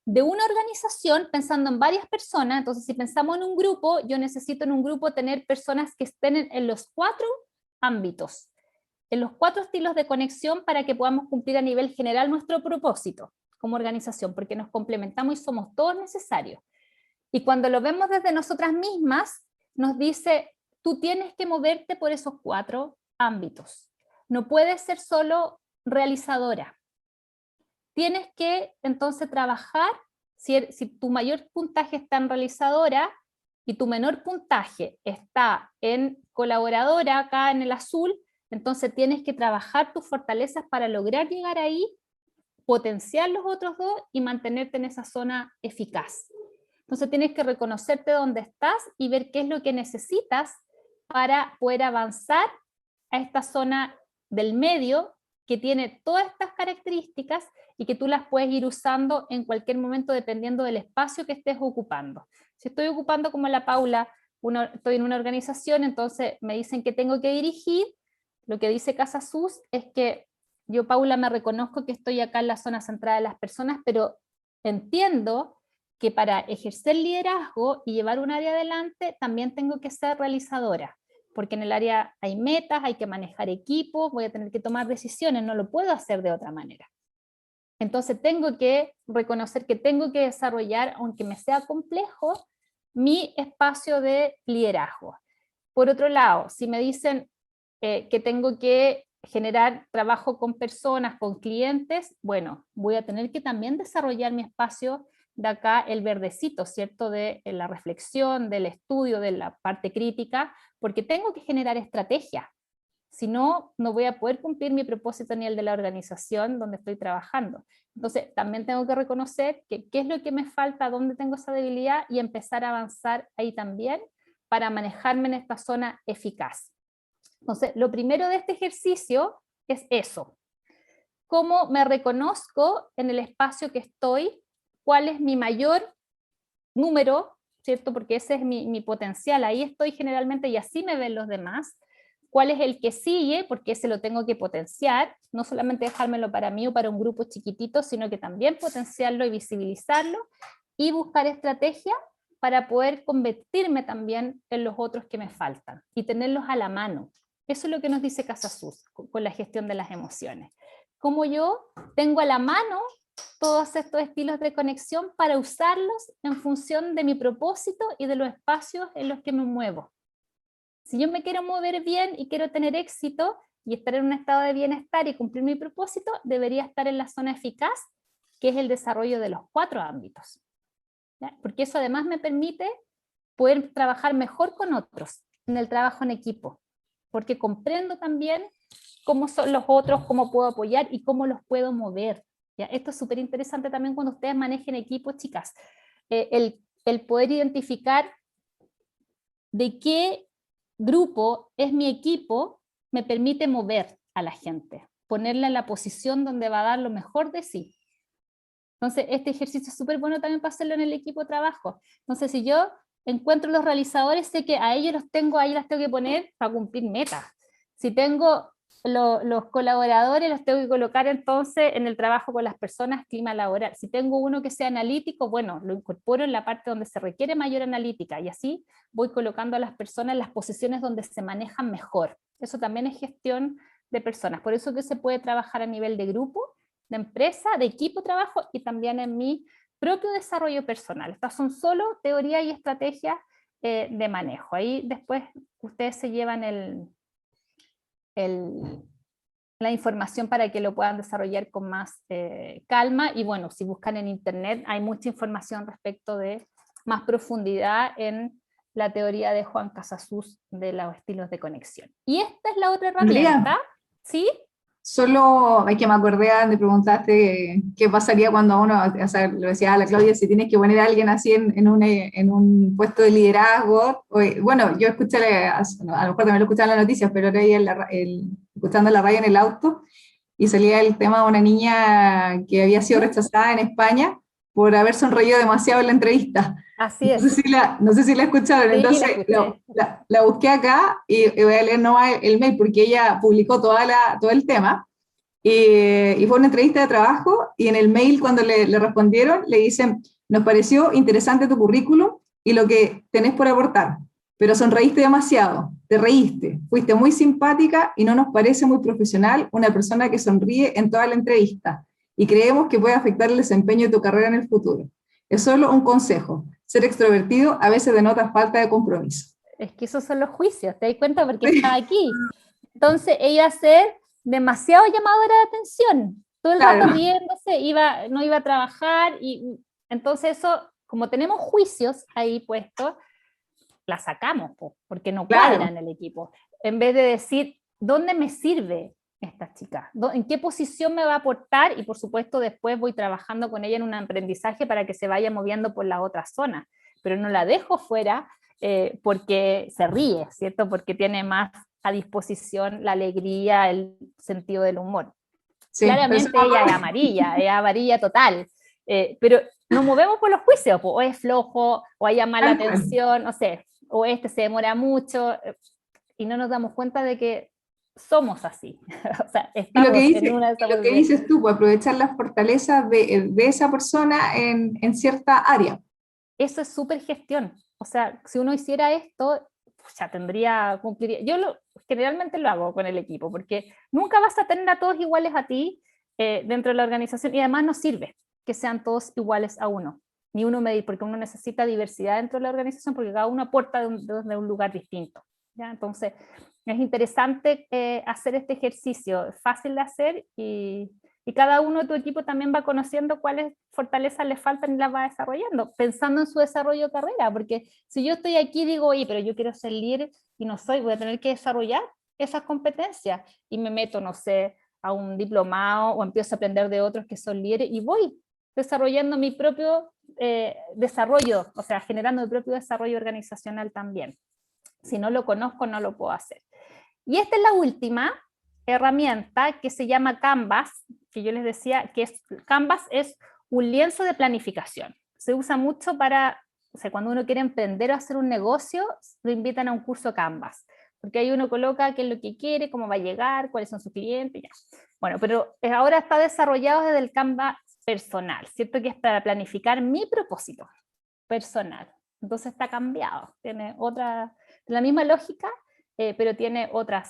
Speaker 2: de una organización pensando en varias personas. Entonces, si pensamos en un grupo, yo necesito en un grupo tener personas que estén en los 4 ámbitos, en los 4 estilos de conexión para que podamos cumplir a nivel general nuestro propósito como organización, porque nos complementamos y somos todos necesarios. Y cuando lo vemos desde nosotras mismas, nos dice, tú tienes que moverte por esos 4 ámbitos. No puedes ser solo realizadora. Tienes que entonces trabajar, si tu mayor puntaje está en realizadora y tu menor puntaje está en colaboradora, acá en el azul, entonces tienes que trabajar tus fortalezas para lograr llegar ahí, potenciar los otros 2 y mantenerte en esa zona eficaz. Entonces tienes que reconocerte dónde estás y ver qué es lo que necesitas para poder avanzar a esta zona del medio que tiene todas estas características y que tú las puedes ir usando en cualquier momento dependiendo del espacio que estés ocupando. Si estoy ocupando como la Paula, estoy en una organización, entonces me dicen que tengo que dirigir, lo que dice Casasus es que yo, Paula, me reconozco que estoy acá en la zona centrada de las personas, pero entiendo que para ejercer liderazgo y llevar un área adelante también tengo que ser realizadora, porque en el área hay metas, hay que manejar equipos, voy a tener que tomar decisiones, no lo puedo hacer de otra manera. Entonces tengo que reconocer que tengo que desarrollar, aunque me sea complejo, mi espacio de liderazgo. Por otro lado, si me dicen que tengo que generar trabajo con personas, con clientes, bueno, voy a tener que también desarrollar mi espacio de acá, el verdecito, ¿cierto? De la reflexión, del estudio, de la parte crítica, porque tengo que generar estrategia. Si no, no voy a poder cumplir mi propósito ni el de la organización donde estoy trabajando. Entonces, también tengo que reconocer qué es lo que me falta, dónde tengo esa debilidad y empezar a avanzar ahí también para manejarme en esta zona eficaz. Entonces, lo primero de este ejercicio es eso. ¿Cómo me reconozco en el espacio que estoy? ¿Cuál es mi mayor número? ¿Cierto? Porque ese es mi potencial. Ahí estoy generalmente y así me ven los demás. ¿Cuál es el que sigue? Porque ese lo tengo que potenciar. No solamente dejármelo para mí o para un grupo chiquitito, sino que también potenciarlo y visibilizarlo y buscar estrategias para poder convertirme también en los otros que me faltan y tenerlos a la mano. Eso es lo que nos dice Casasus con la gestión de las emociones. Como yo tengo a la mano todos estos estilos de conexión para usarlos en función de mi propósito y de los espacios en los que me muevo. Si yo me quiero mover bien y quiero tener éxito y estar en un estado de bienestar y cumplir mi propósito, debería estar en la zona eficaz, que es el desarrollo de los 4 ámbitos. ¿Ya? Porque eso además me permite poder trabajar mejor con otros en el trabajo en equipo, porque comprendo también cómo son los otros, cómo puedo apoyar y cómo los puedo mover. ¿Ya? Esto es súper interesante también cuando ustedes manejen equipos, chicas. El el poder identificar de qué grupo es mi equipo me permite mover a la gente, ponerla en la posición donde va a dar lo mejor de sí. Entonces, este ejercicio es súper bueno también para hacerlo en el equipo de trabajo. Entonces, si yo encuentro los realizadores, sé que a ellos los tengo, ahí las tengo que poner para cumplir metas. Si tengo los colaboradores, los tengo que colocar entonces en el trabajo con las personas, clima laboral. Si tengo uno que sea analítico, bueno, lo incorporo en la parte donde se requiere mayor analítica, y así voy colocando a las personas en las posiciones donde se manejan mejor. Eso también es gestión de personas. Por eso que se puede trabajar a nivel de grupo, de empresa, de equipo de trabajo, y también en mi propio desarrollo personal. Estas son solo teoría y estrategias de manejo. Ahí después ustedes se llevan la información para que lo puedan desarrollar con más calma, y bueno, si buscan en internet hay mucha información respecto de más profundidad en la teoría de Juan Casasus de los estilos de conexión. Y esta es la otra herramienta, ¿sí?
Speaker 5: Solo hay que me acordé de preguntaste qué pasaría cuando uno, o sea, lo decía a la Claudia, si tienes que poner a alguien así en un puesto de liderazgo. Bueno, yo escuché, a lo mejor también lo escuchaba en las noticias, pero era ahí escuchando la radio en el auto, y salía el tema de una niña que había sido rechazada en España por haber sonreído demasiado en la entrevista.
Speaker 2: Así es.
Speaker 5: No sé si la escucharon,
Speaker 2: Sí,
Speaker 5: entonces
Speaker 2: la escuché.
Speaker 5: la busqué acá y voy a leer nomás el mail porque ella publicó todo el tema, y fue una entrevista de trabajo, y en el mail cuando le respondieron le dicen: nos pareció interesante tu currículum y lo que tenés por aportar, pero sonreíste demasiado, te reíste, fuiste muy simpática y no nos parece muy profesional una persona que sonríe en toda la entrevista, y creemos que puede afectar el desempeño de tu carrera en el futuro. Es solo un consejo. Ser extrovertido a veces denota falta de compromiso.
Speaker 2: Es que esos son los juicios, ¿te das cuenta? Porque estaba aquí. Entonces ella iba a ser demasiado llamadora de atención, todo el rato riéndose, no iba a trabajar, y entonces eso, como tenemos juicios ahí puestos, la sacamos, porque no cuadra en el equipo. En vez de decir, ¿dónde me sirve esta chica? ¿En qué posición me va a aportar? Y por supuesto después voy trabajando con ella en un aprendizaje para que se vaya moviendo por la otra zona, pero no la dejo fuera porque se ríe, ¿cierto? Porque tiene más a disposición la alegría, el sentido del humor. Sí, claramente ella es amarilla total, pero nos movemos por los juicios, o es flojo, o hay mala atención, no sé, o este se demora mucho, y no nos damos cuenta de que somos así. O sea, estamos en una de esas.
Speaker 5: Lo que dices tú, aprovechar las fortalezas de esa persona en cierta área.
Speaker 2: Eso es súper gestión. O sea, si uno hiciera esto, ya cumpliría. Yo generalmente lo hago con el equipo, porque nunca vas a tener a todos iguales a ti dentro de la organización, y además no sirve que sean todos iguales a uno, ni uno medir, porque uno necesita diversidad dentro de la organización, porque cada uno aporta de un lugar distinto, ¿ya? Entonces, es interesante hacer este ejercicio, es fácil de hacer, y cada uno de tu equipo también va conociendo cuáles fortalezas le faltan y las va desarrollando, pensando en su desarrollo de carrera, porque si yo estoy aquí y digo, oye, pero yo quiero ser líder y no soy, voy a tener que desarrollar esas competencias, y me meto, no sé, a un diplomado, o empiezo a aprender de otros que son líderes, y voy desarrollando mi propio desarrollo, o sea, generando mi propio desarrollo organizacional también. Si no lo conozco, no lo puedo hacer. Y esta es la última herramienta, que se llama Canvas, que yo les decía que Canvas es un lienzo de planificación. Se usa mucho para, o sea, cuando uno quiere emprender o hacer un negocio, lo invitan a un curso Canvas, porque ahí uno coloca qué es lo que quiere, cómo va a llegar, cuáles son sus clientes, ya. Bueno, pero ahora está desarrollado desde el Canvas personal, ¿cierto? Que es para planificar mi propósito personal. Entonces está cambiado, tiene la misma lógica, pero tiene otros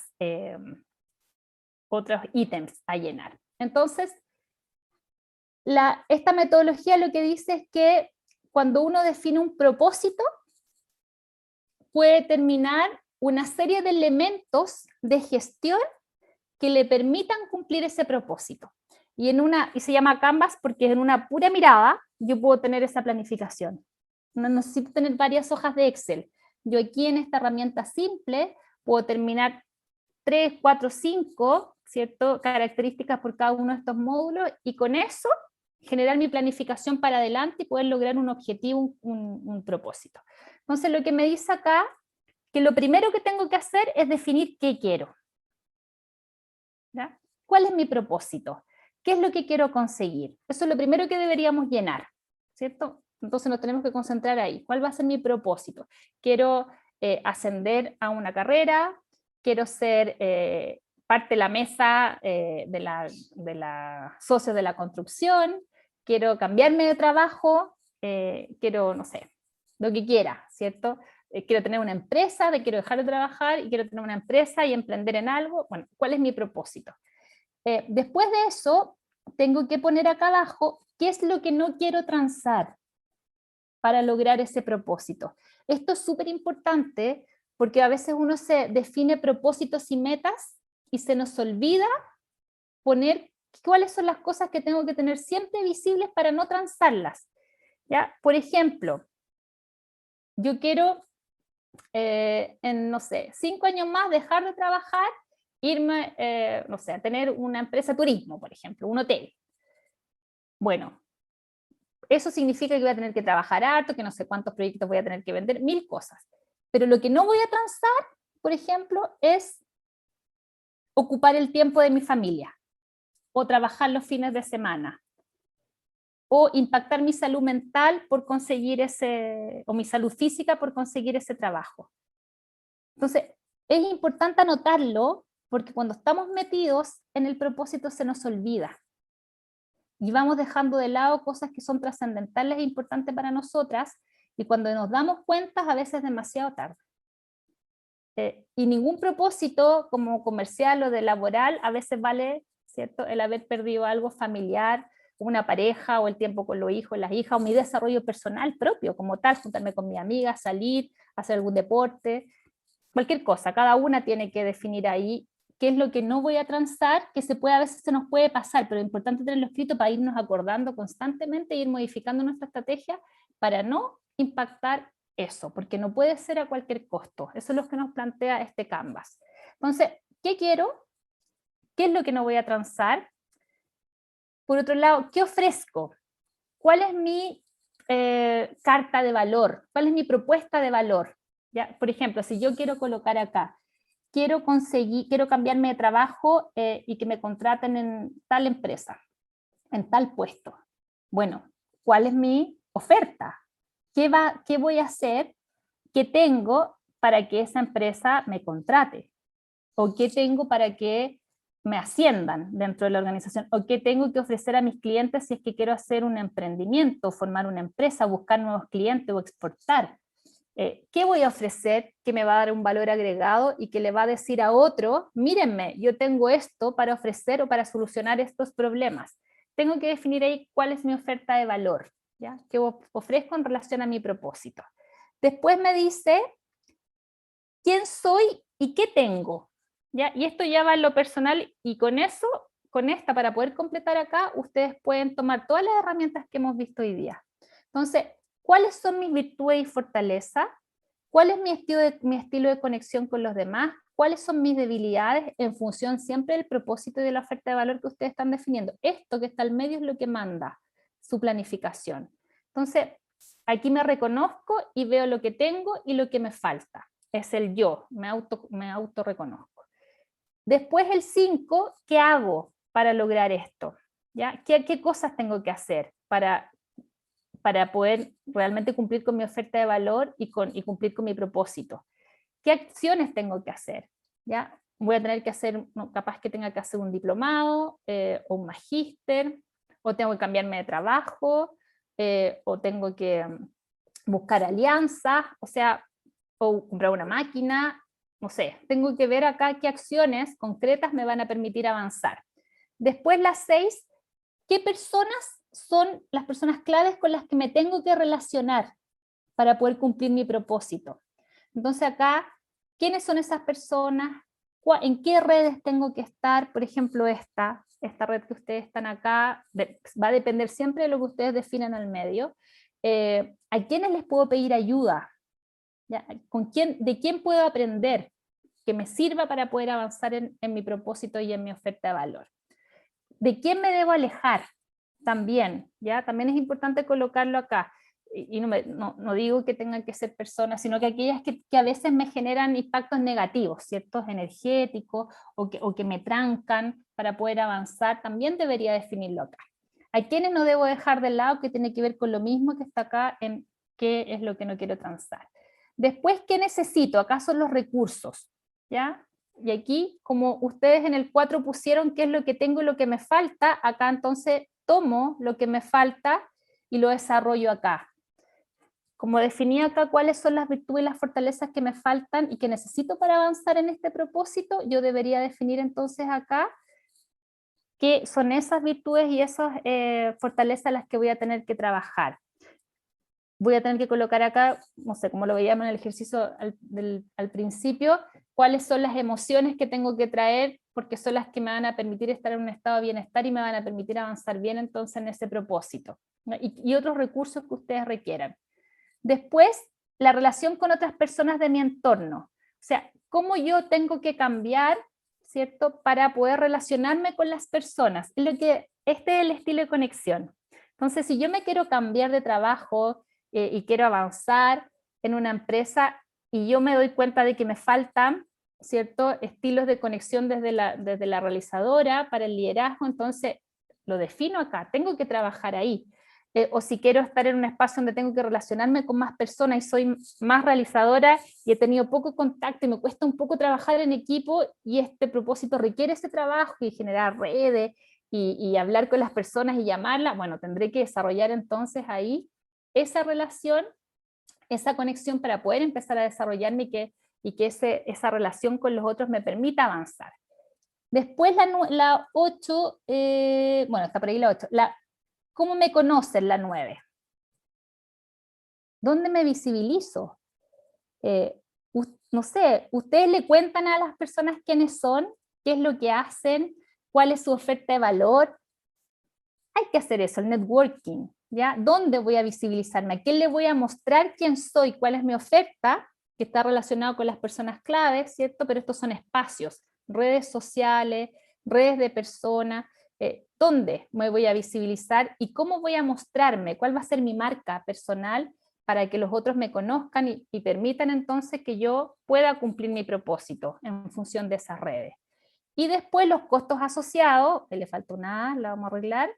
Speaker 2: ítems a llenar. Entonces, esta metodología lo que dice es que cuando uno define un propósito, puede determinar una serie de elementos de gestión que le permitan cumplir ese propósito. Y se llama Canvas porque en una pura mirada yo puedo tener esa planificación. No necesito tener varias hojas de Excel. Yo aquí en esta herramienta simple puedo terminar 3, 4, 5, ¿cierto? Características por cada uno de estos módulos, y con eso generar mi planificación para adelante y poder lograr un objetivo, un propósito. Entonces lo que me dice acá, que lo primero que tengo que hacer es definir qué quiero. ¿Ya? ¿Cuál es mi propósito? ¿Qué es lo que quiero conseguir? Eso es lo primero que deberíamos llenar, ¿cierto? Entonces nos tenemos que concentrar ahí. ¿Cuál va a ser mi propósito? Quiero ascender a una carrera, quiero ser parte de la mesa de la socios de la construcción, quiero cambiarme de trabajo, quiero, no sé, lo que quiera, ¿cierto? Quiero tener una empresa, quiero dejar de trabajar y quiero tener una empresa y emprender en algo. Bueno, ¿cuál es mi propósito? Después de eso, tengo que poner acá abajo qué es lo que no quiero transar para lograr ese propósito. Esto es súper importante porque a veces uno se define propósitos y metas y se nos olvida poner cuáles son las cosas que tengo que tener siempre visibles para no transarlas. ¿Ya? Por ejemplo, yo quiero, en, no sé, 5 años más dejar de trabajar, irme, no sé, a tener una empresa de turismo, por ejemplo, un hotel. Bueno, eso significa que voy a tener que trabajar harto, que no sé cuántos proyectos voy a tener que vender, 1000 cosas. Pero lo que no voy a transar, por ejemplo, es ocupar el tiempo de mi familia, o trabajar los fines de semana, o impactar mi salud mental por conseguir o mi salud física por conseguir ese trabajo. Entonces, es importante anotarlo, porque cuando estamos metidos en el propósito se nos olvida. Y vamos dejando de lado cosas que son trascendentales e importantes para nosotras, y cuando nos damos cuenta a veces es demasiado tarde. Y ningún propósito como comercial o de laboral a veces vale, ¿cierto?, el haber perdido algo familiar, una pareja, o el tiempo con los hijos, las hijas, o mi desarrollo personal propio, como tal, juntarme con mi amiga, salir, hacer algún deporte, cualquier cosa. Cada una tiene que definir ahí qué es lo que no voy a transar, que a veces se nos puede pasar, pero es importante tenerlo escrito para irnos acordando constantemente e ir modificando nuestra estrategia para no impactar eso, porque no puede ser a cualquier costo. Eso es lo que nos plantea este Canvas. Entonces, ¿qué quiero? ¿Qué es lo que no voy a transar? Por otro lado, ¿qué ofrezco? ¿Cuál es mi carta de valor? ¿Cuál es mi propuesta de valor? ¿Ya? Por ejemplo, si yo quiero colocar acá, quiero cambiarme de trabajo y que me contraten en tal empresa, en tal puesto. Bueno, ¿cuál es mi oferta? ¿Qué voy a hacer? ¿Qué tengo para que esa empresa me contrate? ¿O qué tengo para que me asciendan dentro de la organización? ¿O qué tengo que ofrecer a mis clientes si es que quiero hacer un emprendimiento, formar una empresa, buscar nuevos clientes o exportar? ¿Qué voy a ofrecer que me va a dar un valor agregado y que le va a decir a otro, mírenme, yo tengo esto para ofrecer o para solucionar estos problemas? Tengo que definir ahí cuál es mi oferta de valor, ¿ya? ¿Qué ofrezco en relación a mi propósito? Después me dice quién soy y qué tengo, ¿ya? Y esto ya va en lo personal, y con eso, con esta, para poder completar acá, ustedes pueden tomar todas las herramientas que hemos visto hoy día. Entonces, ¿cuáles son mis virtudes y fortalezas? ¿Cuál es mi estilo de conexión con los demás? ¿Cuáles son mis debilidades en función siempre del propósito y de la oferta de valor que ustedes están definiendo? Esto que está al medio es lo que manda su planificación. Entonces, aquí me reconozco y veo lo que tengo y lo que me falta. Es el yo, me autorreconozco. Después el 5, ¿qué hago para lograr esto? ¿Ya? ¿Qué cosas tengo que hacer para poder realmente cumplir con mi oferta de valor y cumplir con mi propósito? ¿Qué acciones tengo que hacer? ¿Ya? Voy a tener que hacer, capaz que tenga que hacer un diplomado o un magíster, o tengo que cambiarme de trabajo, o tengo que buscar alianzas, o sea, o comprar una máquina, no sé, tengo que ver acá qué acciones concretas me van a permitir avanzar. Después las 6, ¿qué personas son las personas claves con las que me tengo que relacionar para poder cumplir mi propósito? Entonces acá, ¿quiénes son esas personas? ¿En qué redes tengo que estar? Por ejemplo, esta red que ustedes están acá, va a depender siempre de lo que ustedes definan al medio. ¿A quiénes les puedo pedir ayuda? ¿Ya? ¿De quién puedo aprender que me sirva para poder avanzar en mi propósito y en mi oferta de valor? ¿De quién me debo alejar? también, ¿ya? También es importante colocarlo acá. Y no digo que tengan que ser personas, sino que aquellas que a veces me generan impactos negativos, ¿cierto? Energéticos, o que me trancan para poder avanzar, también debería definirlo acá. ¿A quiénes no debo dejar de lado? Que tiene que ver con lo mismo que está acá en qué es lo que no quiero transar. Después, ¿qué necesito? Acá son los recursos, ¿ya? Y aquí, como ustedes en el 4 pusieron qué es lo que tengo y lo que me falta, acá entonces tomo lo que me falta y lo desarrollo acá. Como definí acá cuáles son las virtudes y las fortalezas que me faltan y que necesito para avanzar en este propósito, yo debería definir entonces acá qué son esas virtudes y esas fortalezas las que voy a tener que trabajar. Voy a tener que colocar acá, no sé, como lo veíamos en el ejercicio al principio, cuáles son las emociones que tengo que traer, porque son las que me van a permitir estar en un estado de bienestar y me van a permitir avanzar bien entonces en ese propósito, ¿no? Y otros recursos que ustedes requieran. Después, la relación con otras personas de mi entorno. O sea, cómo yo tengo que cambiar, ¿cierto?, para poder relacionarme con las personas. Este es el estilo de conexión. Entonces, si yo me quiero cambiar de trabajo y quiero avanzar en una empresa y yo me doy cuenta de que me faltan, ¿cierto?, estilos de conexión desde la realizadora para el liderazgo, entonces lo defino acá, tengo que trabajar ahí. O si quiero estar en un espacio donde tengo que relacionarme con más personas y soy más realizadora y he tenido poco contacto y me cuesta un poco trabajar en equipo y este propósito requiere ese trabajo y generar redes y hablar con las personas y llamarlas, bueno, tendré que desarrollar entonces ahí esa relación, esa conexión para poder empezar a desarrollarme y que esa relación con los otros me permita avanzar. Después la 8, bueno, está por ahí la 8, ¿cómo me conocen la 9? ¿Dónde me visibilizo? No sé, ¿ustedes le cuentan a las personas quiénes son? ¿Qué es lo que hacen? ¿Cuál es su oferta de valor? Hay que hacer eso, el networking, ¿ya? ¿Dónde voy a visibilizarme? ¿A quién le voy a mostrar quién soy? ¿Cuál es mi oferta? Que está relacionado con las personas claves, ¿cierto? Pero estos son espacios, redes sociales, redes de personas. ¿Dónde me voy a visibilizar y cómo voy a mostrarme? ¿Cuál va a ser mi marca personal para que los otros me conozcan y permitan entonces que yo pueda cumplir mi propósito en función de esas redes? Y después los costos asociados, le falta una A, la vamos a arreglar.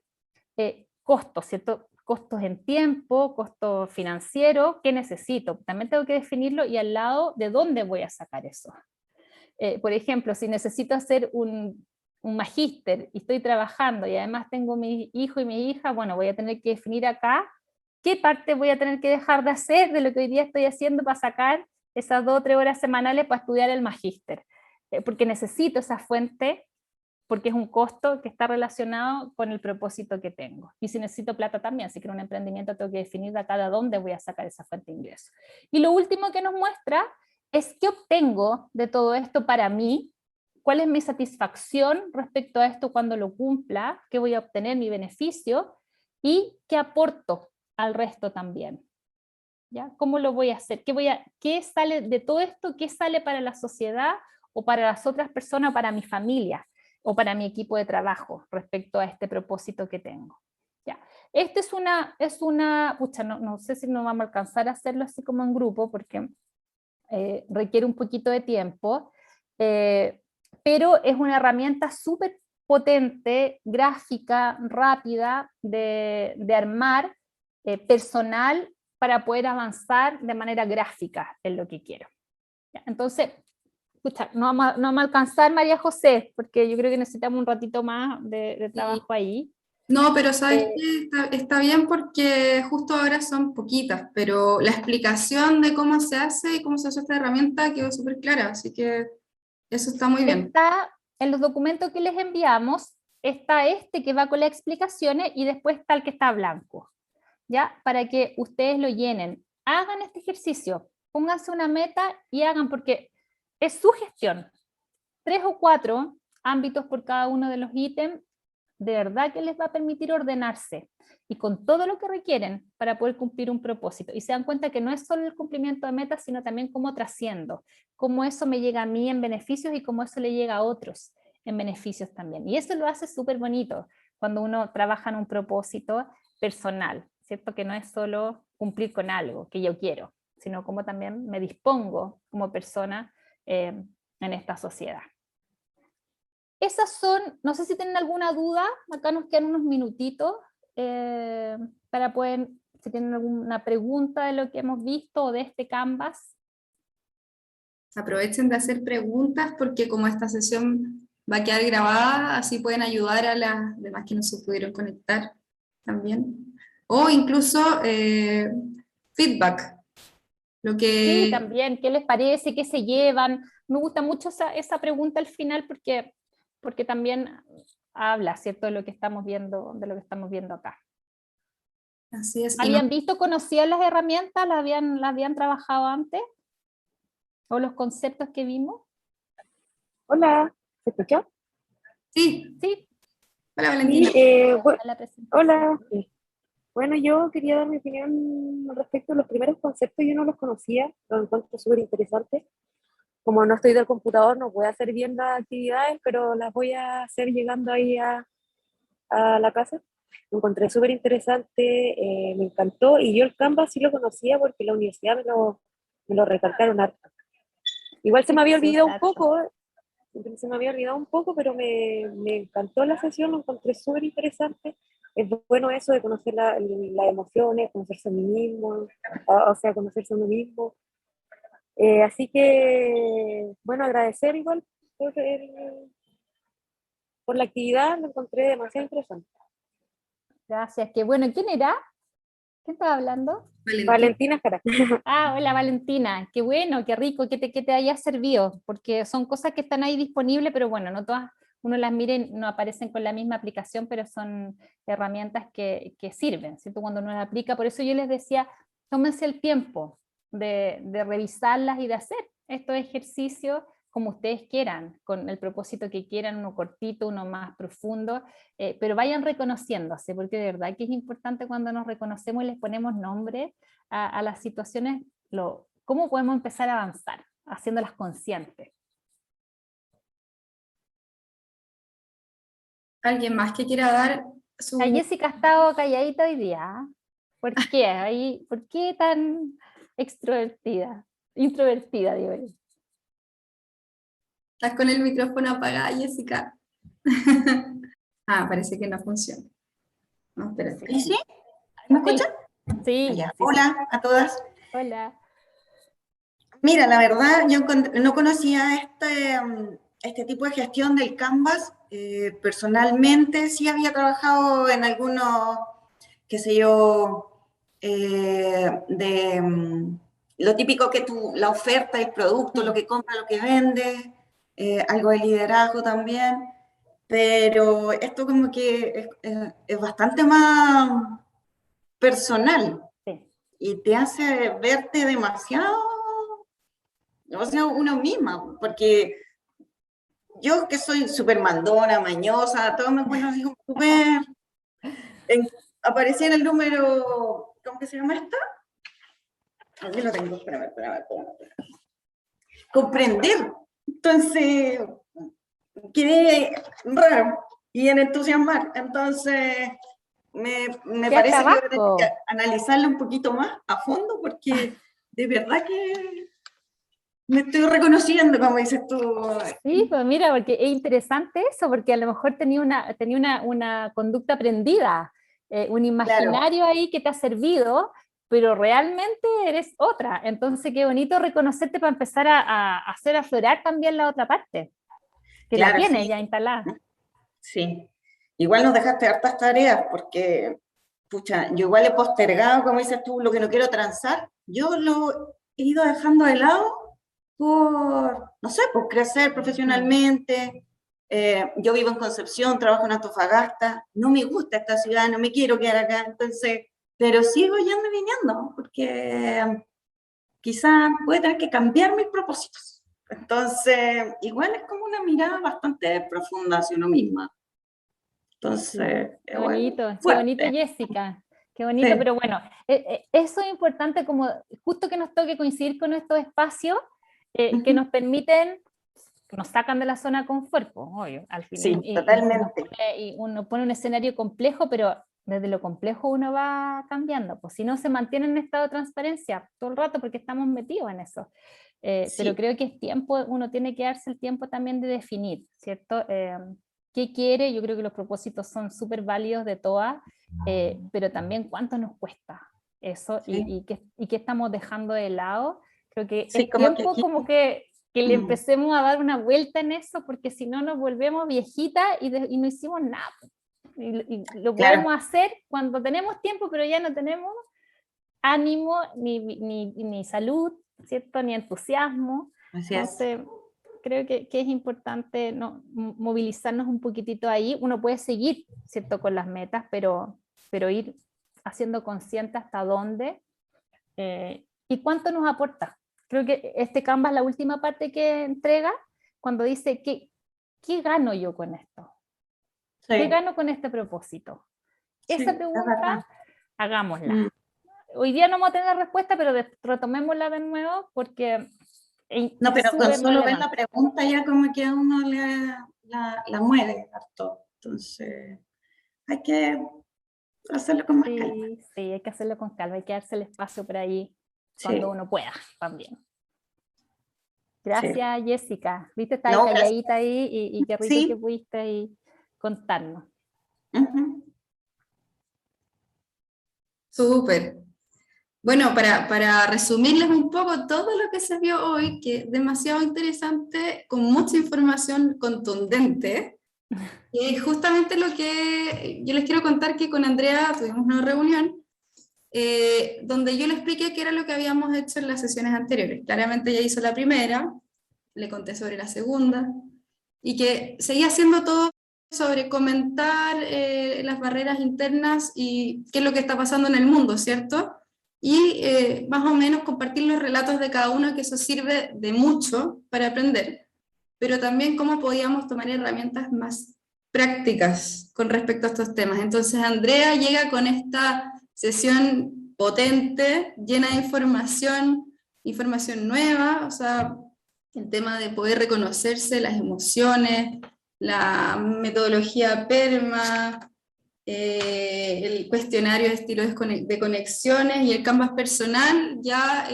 Speaker 2: Costos, ¿cierto? Costos en tiempo, costos financieros, ¿qué necesito? También tengo que definirlo y al lado de dónde voy a sacar eso. Por ejemplo, si necesito hacer un magíster y estoy trabajando y además tengo mi hijo y mi hija, bueno, voy a tener que definir acá qué parte voy a tener que dejar de hacer de lo que hoy día estoy haciendo para sacar esas 2 o 3 horas semanales para estudiar el magíster, porque necesito esa fuente, porque es un costo que está relacionado con el propósito que tengo. Y si necesito plata también, si quiero un emprendimiento tengo que definir de acá de dónde voy a sacar esa fuente de ingreso. Y lo último que nos muestra es qué obtengo de todo esto para mí, cuál es mi satisfacción respecto a esto cuando lo cumpla, qué voy a obtener, mi beneficio, y qué aporto al resto también. ¿Ya? ¿Cómo lo voy a hacer? ¿Qué sale de todo esto? ¿Qué sale para la sociedad o para las otras personas, para mi familia o para mi equipo de trabajo respecto a este propósito que tengo? ¿Ya? Esta pucha, no sé si nos vamos a alcanzar a hacerlo así como en grupo porque requiere un poquito de tiempo, pero es una herramienta súper potente, gráfica, rápida de armar, personal, para poder avanzar de manera gráfica en lo que quiero. ¿Ya? Entonces, escucha, no vamos a alcanzar, María José, porque yo creo que necesitamos un ratito más de trabajo ahí.
Speaker 1: No, pero sabes que está bien porque justo ahora son poquitas, pero la explicación de cómo se hace y cómo se usa esta herramienta quedó súper clara, así que eso está muy bien.
Speaker 2: Está en los documentos que les enviamos, está este que va con las explicaciones y después está el que está blanco, ¿ya? Para que ustedes lo llenen. Hagan este ejercicio, pónganse una meta y hagan, porque es su gestión. 3 o 4 ámbitos por cada uno de los ítems, de verdad que les va a permitir ordenarse y con todo lo que requieren para poder cumplir un propósito. Y se dan cuenta que no es solo el cumplimiento de metas, sino también cómo trasciendo, cómo eso me llega a mí en beneficios y cómo eso le llega a otros en beneficios también. Y eso lo hace súper bonito. cuando uno trabaja en un propósito personal, ¿cierto? Que no es solo cumplir con algo que yo quiero, sino cómo también me dispongo como persona en esta sociedad. Esas son, no sé si tienen alguna duda, acá nos quedan unos minutitos para poder, si tienen alguna pregunta de lo que hemos visto o de este Canvas.
Speaker 1: Aprovechen de hacer preguntas porque como esta sesión va a quedar grabada, así pueden ayudar a las demás que no se pudieron conectar también. O incluso feedback. Lo que...
Speaker 2: Sí, también, ¿qué les parece? ¿Qué se llevan? Me gusta mucho esa pregunta al final porque también habla, ¿cierto? De lo que estamos viendo acá.
Speaker 1: Así es.
Speaker 2: ¿Habían visto, conocían las herramientas? ¿Las habían trabajado antes? ¿O los conceptos que vimos?
Speaker 6: Hola, ¿se escuchó?
Speaker 1: Sí.
Speaker 2: Sí.
Speaker 1: Hola Valentina.
Speaker 6: Sí,
Speaker 2: A la presentación.
Speaker 6: hola. Bueno, yo quería dar mi opinión respecto a los primeros conceptos, yo no los conocía, los encuentro súper interesantes. Como no estoy del computador, no voy a hacer bien las actividades, pero las voy a hacer llegando ahí a la casa. Lo encontré súper interesante, me encantó, y yo el Canvas sí lo conocía porque la universidad me lo recalcaron harto. Igual se me había olvidado un poco, pero me encantó la sesión, lo encontré súper interesante. Es bueno eso de conocer las emociones, conocerse a mí mismo, o sea, conocerse a uno mismo. Así que, bueno, agradecer igual por la actividad, lo encontré demasiado interesante.
Speaker 2: Gracias, qué bueno. ¿Quién era? ¿Quién estaba hablando?
Speaker 6: Valentina Jara.
Speaker 2: Ah, hola Valentina, qué bueno, qué rico que te haya servido, porque son cosas que están ahí disponibles, pero bueno, no todas, uno las mira y no aparecen con la misma aplicación, pero son herramientas que sirven, ¿cierto? Cuando uno las aplica, por eso yo les decía, tómense el tiempo de revisarlas y de hacer estos ejercicios como ustedes quieran, con el propósito que quieran, uno cortito, uno más profundo, pero vayan reconociéndose, porque de verdad que es importante cuando nos reconocemos y les ponemos nombre a las situaciones, cómo podemos empezar a avanzar, haciéndolas conscientes.
Speaker 1: ¿Alguien más que quiera dar su...
Speaker 2: La Jessica ha estado calladita hoy día. ¿Por qué? ¿Por qué tan extrovertida? Introvertida, digo yo.
Speaker 1: Estás con el micrófono apagado, Jessica. Parece que no funciona. No, espérate.
Speaker 2: Sí.
Speaker 7: ¿Sí? ¿Me escuchan?
Speaker 2: Sí.
Speaker 7: Allá.
Speaker 2: Sí.
Speaker 7: Hola a todas.
Speaker 2: Hola.
Speaker 7: Mira, la verdad, yo no conocía este tipo de gestión del Canvas. Personalmente sí había trabajado en algunos, qué sé yo, lo típico que la oferta, el producto, lo que compra, lo que vende, algo de liderazgo también, pero esto como que es bastante más personal
Speaker 2: Sí.
Speaker 7: y te hace verte demasiado, o sea, uno misma, porque yo que soy súper mandona, mañosa, todos me encuentran así como súper, aparecía en el número, ¿cómo que se llama esta? Aquí lo tengo, espérame. Comprender, entonces, quedé raro y en entusiasmar, entonces me parece que voy a tener que analizarlo un poquito más a fondo porque de verdad que me estoy reconociendo, como dices tú.
Speaker 2: Sí, pues mira, porque es interesante eso, porque a lo mejor tenía una conducta aprendida, un imaginario claro. Ahí que te ha servido, pero realmente eres otra. Entonces qué bonito reconocerte para empezar a hacer aflorar también la otra parte, que claro, la tienes sí. Ya instalada.
Speaker 7: Sí, igual nos dejaste hartas tareas, porque, pucha, yo igual he postergado, como dices tú, lo que no quiero transar, yo lo he ido dejando de lado por, no sé, por crecer profesionalmente. Yo vivo en Concepción, trabajo en Antofagasta, no me gusta esta ciudad, no me quiero quedar acá, entonces, pero sigo yendo y viniendo, porque quizás voy a tener que cambiar mis propósitos. Entonces, igual es como una mirada bastante profunda hacia uno misma. Entonces,
Speaker 2: sí, qué bonito, Jessica. Qué bonito, sí. Pero bueno, eso es importante, como justo que nos toque coincidir con estos espacios que nos permiten nos sacan de la zona de confort, pues, obvio, al final.
Speaker 7: Sí, totalmente.
Speaker 2: Y uno pone un escenario complejo, pero desde lo complejo uno va cambiando, pues si no se mantiene en estado de transparencia todo el rato porque estamos metidos en eso.
Speaker 7: Sí.
Speaker 2: Pero creo que es tiempo, uno tiene que darse el tiempo también de definir, ¿cierto? ¿Qué quiere? Yo creo que los propósitos son súper válidos de todas, pero también cuánto nos cuesta eso
Speaker 7: Sí.
Speaker 2: y qué estamos dejando de lado. Creo que
Speaker 7: Sí,
Speaker 2: es
Speaker 7: como que
Speaker 2: tiempo
Speaker 7: aquí-
Speaker 2: como que le
Speaker 7: Mm.
Speaker 2: empecemos a dar una vuelta en eso, porque si no nos volvemos viejitas y no hicimos nada. Y lo
Speaker 7: Claro.
Speaker 2: podemos hacer cuando tenemos tiempo, pero ya no tenemos ánimo, ni salud, ¿cierto? Ni entusiasmo.
Speaker 7: Así es.
Speaker 2: Entonces, creo que es importante, ¿no?, movilizarnos un poquitito ahí. Uno puede seguir, ¿cierto?, con las metas, pero ir haciendo consciente hasta dónde y cuánto nos aporta. Creo que este Canvas, la última parte que entrega, cuando dice, ¿qué gano yo con esto?
Speaker 7: Sí,
Speaker 2: ¿Qué gano con este propósito?
Speaker 7: sí,
Speaker 2: Esa
Speaker 7: es verdad.
Speaker 2: pregunta, hagámosla.
Speaker 7: Mm.
Speaker 2: Hoy día no vamos a tener respuesta, pero retomémosla de nuevo porque
Speaker 7: No,
Speaker 2: es
Speaker 7: pero con
Speaker 2: súper
Speaker 7: solo ver la
Speaker 2: relevante.
Speaker 7: pregunta ya como que a uno la mueve harto. Entonces, hay que hacerlo con más calma.
Speaker 2: Sí, sí, hay que hacerlo con calma, hay que darse el espacio por ahí
Speaker 7: Sí,
Speaker 2: cuando uno pueda también.
Speaker 7: sí.
Speaker 2: Gracias, Jessica. Viste, está ahí
Speaker 7: No, gracias.
Speaker 2: calladita ahí y qué rico
Speaker 7: Sí.
Speaker 2: que pudiste ahí contarnos.
Speaker 7: Ujú.
Speaker 1: Súper. Bueno, para resumirles un poco todo lo que se vio hoy, que es demasiado interesante, con mucha información contundente, y es justamente lo que yo les quiero contar, que con Andrea tuvimos una reunión donde yo le expliqué qué era lo que habíamos hecho en las sesiones anteriores. Claramente ella hizo la primera, le conté sobre la segunda, y que seguía haciendo todo sobre comentar las barreras internas y qué es lo que está pasando en el mundo, ¿cierto? Y más o menos compartir los relatos de cada uno, que eso sirve de mucho para aprender, pero también cómo podíamos tomar herramientas más prácticas con respecto a estos temas. Entonces Andrea llega con esta sesión potente, llena de información nueva, o sea, el tema de poder reconocerse las emociones, la metodología PERMA, el cuestionario de estilos de conexiones y el Canvas personal, ya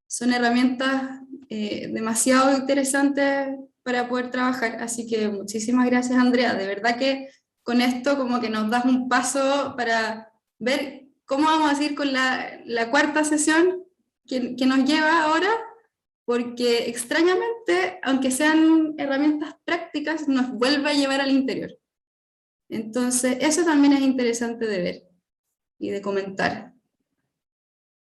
Speaker 1: son herramientas demasiado interesantes para poder trabajar. Así que muchísimas gracias, Andrea. De verdad que con esto como que nos das un paso para ver cómo vamos a seguir con la cuarta sesión que nos lleva ahora, porque extrañamente, aunque sean herramientas prácticas, nos vuelve a llevar al interior. Entonces, eso también es interesante de ver y de comentar.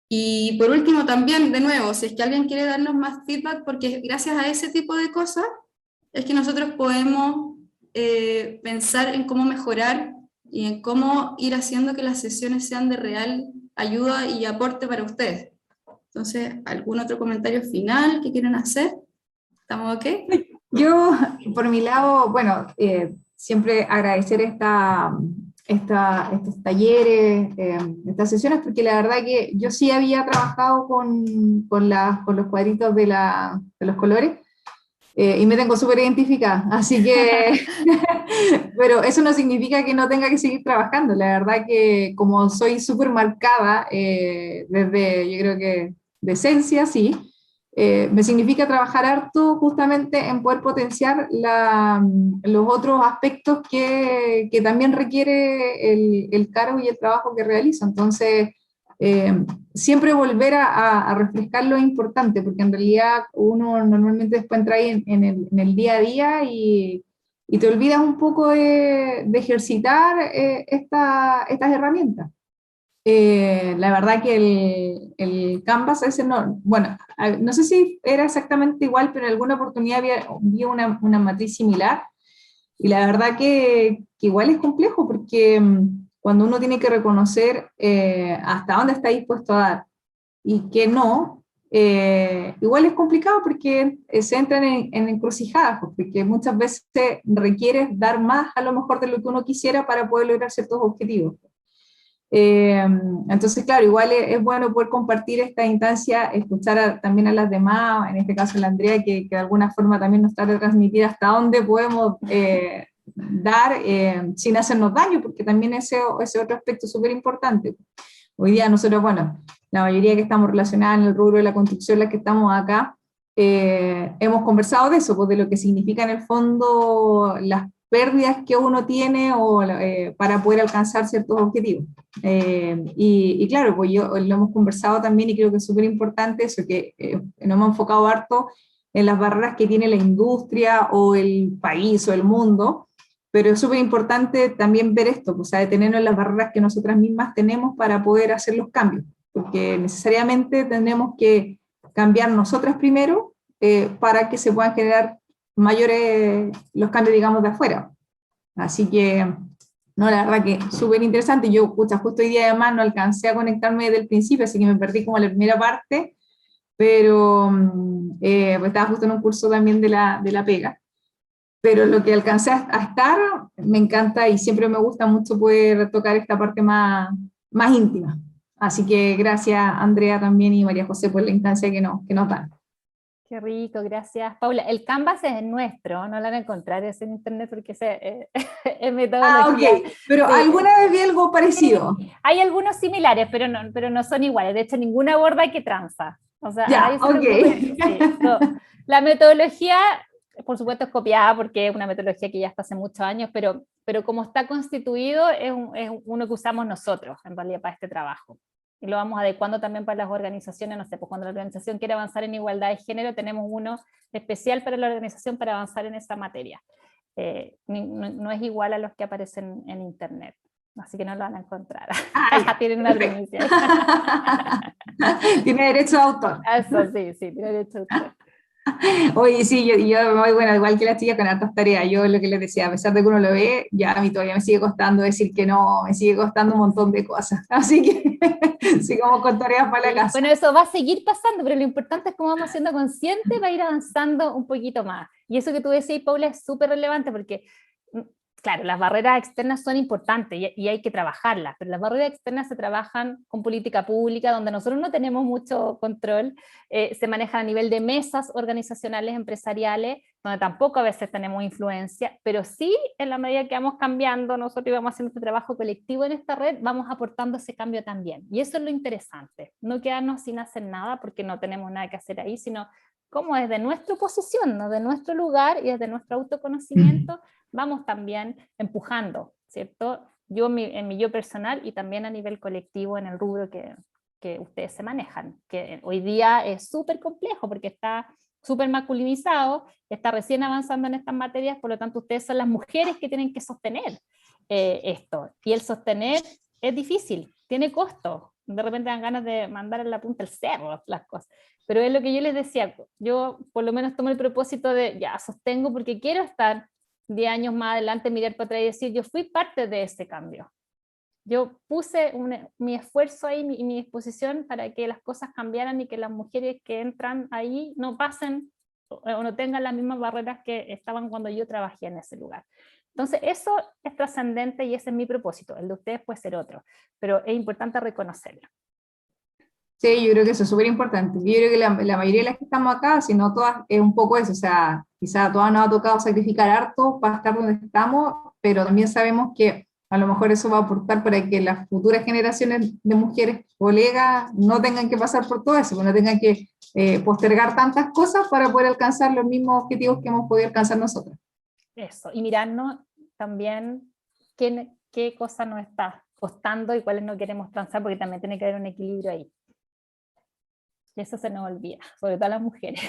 Speaker 1: Y por último, también, de nuevo, si es que alguien quiere darnos más feedback, porque gracias a ese tipo de cosas es que nosotros podemos pensar en cómo mejorar y en cómo ir haciendo que las sesiones sean de real ayuda y aporte para ustedes. Entonces, ¿algún otro comentario final que quieran hacer? ¿Estamos ok?
Speaker 5: Yo, por mi lado, bueno, siempre agradecer estos talleres, estas sesiones, porque la verdad que yo sí había trabajado con los cuadritos de los colores, y me tengo súper identificada, así que, pero eso no significa que no tenga que seguir trabajando. La verdad que como soy súper marcada, desde, yo creo que de esencia, sí, me significa trabajar harto justamente en poder potenciar los otros aspectos que también requiere el cargo y el trabajo que realizo. Entonces, siempre volver a refrescar lo importante, porque en realidad uno normalmente después entra ahí en el día a día y te olvidas un poco de ejercitar estas herramientas. La verdad que el Canvas ese no, bueno, no sé si era exactamente igual, pero en alguna oportunidad vi una matriz similar, y la verdad que igual es complejo, porque cuando uno tiene que reconocer hasta dónde está dispuesto a dar y qué no, igual es complicado, porque se entran en encrucijadas, porque muchas veces requieres dar más a lo mejor de lo que uno quisiera para poder lograr ciertos objetivos. Entonces, claro, igual es bueno poder compartir esta instancia, escuchar también a las demás, en este caso la Andrea, que de alguna forma también nos trata de transmitir hasta dónde podemos dar sin hacernos daño, porque también ese otro aspecto súper importante. Hoy día nosotros, bueno, la mayoría que estamos relacionadas en el rubro de la construcción, las que estamos acá, hemos conversado de eso, pues de lo que significa en el fondo las pérdidas que uno tiene para poder alcanzar ciertos objetivos. Y claro, pues lo hemos conversado también y creo que es súper importante eso, que nos hemos enfocado harto en las barreras que tiene la industria o el país o el mundo, pero es súper importante también ver esto, pues, o sea, detenernos en las barreras que nosotras mismas tenemos para poder hacer los cambios, porque necesariamente tendremos que cambiar nosotras primero para que se puedan generar mayores los cambios, digamos, de afuera. Así que, no, la verdad que súper interesante. Yo, justo hoy día además no alcancé a conectarme desde el principio, así que me perdí como la primera parte, pero pues estaba justo en un curso también de la pega. Pero lo que alcancé a estar, me encanta y siempre me gusta mucho poder tocar esta parte más íntima. Así que gracias Andrea también y María José por la instancia que nos dan.
Speaker 2: Qué rico, gracias. Paula, el Canvas es nuestro, no lo van a encontrar es en internet porque es metodología.
Speaker 5: Ok, pero
Speaker 2: sí.
Speaker 5: ¿alguna vez vi algo parecido?
Speaker 2: Hay algunos similares, pero no son iguales. De hecho, ninguna aborda que tranza. O sea,
Speaker 5: Ya,
Speaker 2: sí, la metodología, por supuesto, es copiada porque es una metodología que ya está hace muchos años, pero como está constituido, es uno que usamos nosotros, en realidad, para este trabajo. Y lo vamos adecuando también para las organizaciones, no sé, pues cuando la organización quiere avanzar en igualdad de género, tenemos uno especial para la organización para avanzar en esa materia. No es igual a los que aparecen en internet, así que no lo van a encontrar. Tienen una primicia.
Speaker 5: Tiene derecho de autor.
Speaker 2: Eso sí, tiene derecho de autor.
Speaker 5: Oye, sí, yo bueno, igual que la chica con hartas tareas, yo lo que les decía, a pesar de que uno lo ve, ya a mí todavía me sigue costando decir que no, me sigue costando un montón de cosas, así que sigamos con tareas para la casa.
Speaker 2: Bueno, eso va a seguir pasando, pero lo importante es cómo vamos siendo conscientes para ir avanzando un poquito más, y eso que tú decías, Paula, es súper relevante, porque claro, las barreras externas son importantes y hay que trabajarlas, pero las barreras externas se trabajan con política pública, donde nosotros no tenemos mucho control, se manejan a nivel de mesas organizacionales, empresariales, donde tampoco a veces tenemos influencia, pero sí, en la medida que vamos cambiando, nosotros vamos haciendo este trabajo colectivo en esta red, vamos aportando ese cambio también, y eso es lo interesante, no quedarnos sin hacer nada, porque no tenemos nada que hacer ahí, sino cómo desde nuestra posición, ¿no? De nuestro lugar y desde nuestro autoconocimiento, vamos también empujando, ¿cierto? Yo en mi yo personal y también a nivel colectivo en el rubro que ustedes se manejan, que hoy día es súper complejo porque está súper masculinizado, está recién avanzando en estas materias, por lo tanto ustedes son las mujeres que tienen que sostener esto, y el sostener es difícil, tiene costo, de repente dan ganas de mandar en la punta del cerro las cosas, pero es lo que yo les decía, yo por lo menos tomo el propósito de, ya, sostengo porque quiero estar 10 años más adelante, mirar para atrás y decir, yo fui parte de ese cambio. Yo puse mi esfuerzo ahí, mi disposición para que las cosas cambiaran y que las mujeres que entran ahí no pasen o no tengan las mismas barreras que estaban cuando yo trabajé en ese lugar. Entonces eso es trascendente y ese es mi propósito, el de ustedes puede ser otro, pero es importante reconocerlo.
Speaker 5: Sí, yo creo que eso es súper importante. Yo creo que la mayoría de las que estamos acá, si no todas, es un poco eso, o sea, quizá a todas nos ha tocado sacrificar harto para estar donde estamos, pero también sabemos que a lo mejor eso va a aportar para que las futuras generaciones de mujeres colegas no tengan que pasar por todo eso, no tengan que postergar tantas cosas para poder alcanzar los mismos objetivos que hemos podido alcanzar nosotros.
Speaker 2: Eso, y mirarnos también qué cosa nos está costando y cuáles no queremos transar, porque también tiene que haber un equilibrio ahí. Y eso se nos olvida, sobre todo a las mujeres.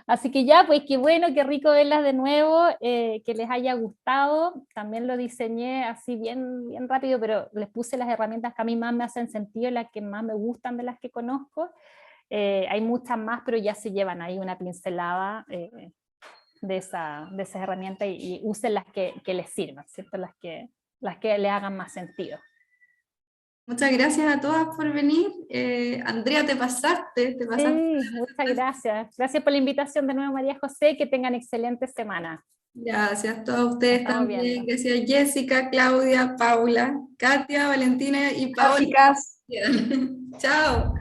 Speaker 2: Así que ya, pues qué bueno, qué rico verlas de nuevo, que les haya gustado. También lo diseñé así bien rápido, pero les puse las herramientas que a mí más me hacen sentido, las que más me gustan de las que conozco. Hay muchas más, pero ya se llevan ahí una pincelada de esas herramientas y usen las que les sirvan, ¿cierto? Las que les hagan más sentido.
Speaker 1: Muchas gracias a todas por venir. Andrea, te pasaste.
Speaker 2: Sí, muchas gracias. Gracias por la invitación de nuevo, María José, que tengan excelente semana.
Speaker 1: Gracias a todos ustedes
Speaker 2: Estamos
Speaker 1: también.
Speaker 2: viendo.
Speaker 1: Gracias Jessica, Claudia, Paula, Katia, Valentina y
Speaker 5: Chao,
Speaker 1: Paola.
Speaker 5: chicas.
Speaker 1: Chao.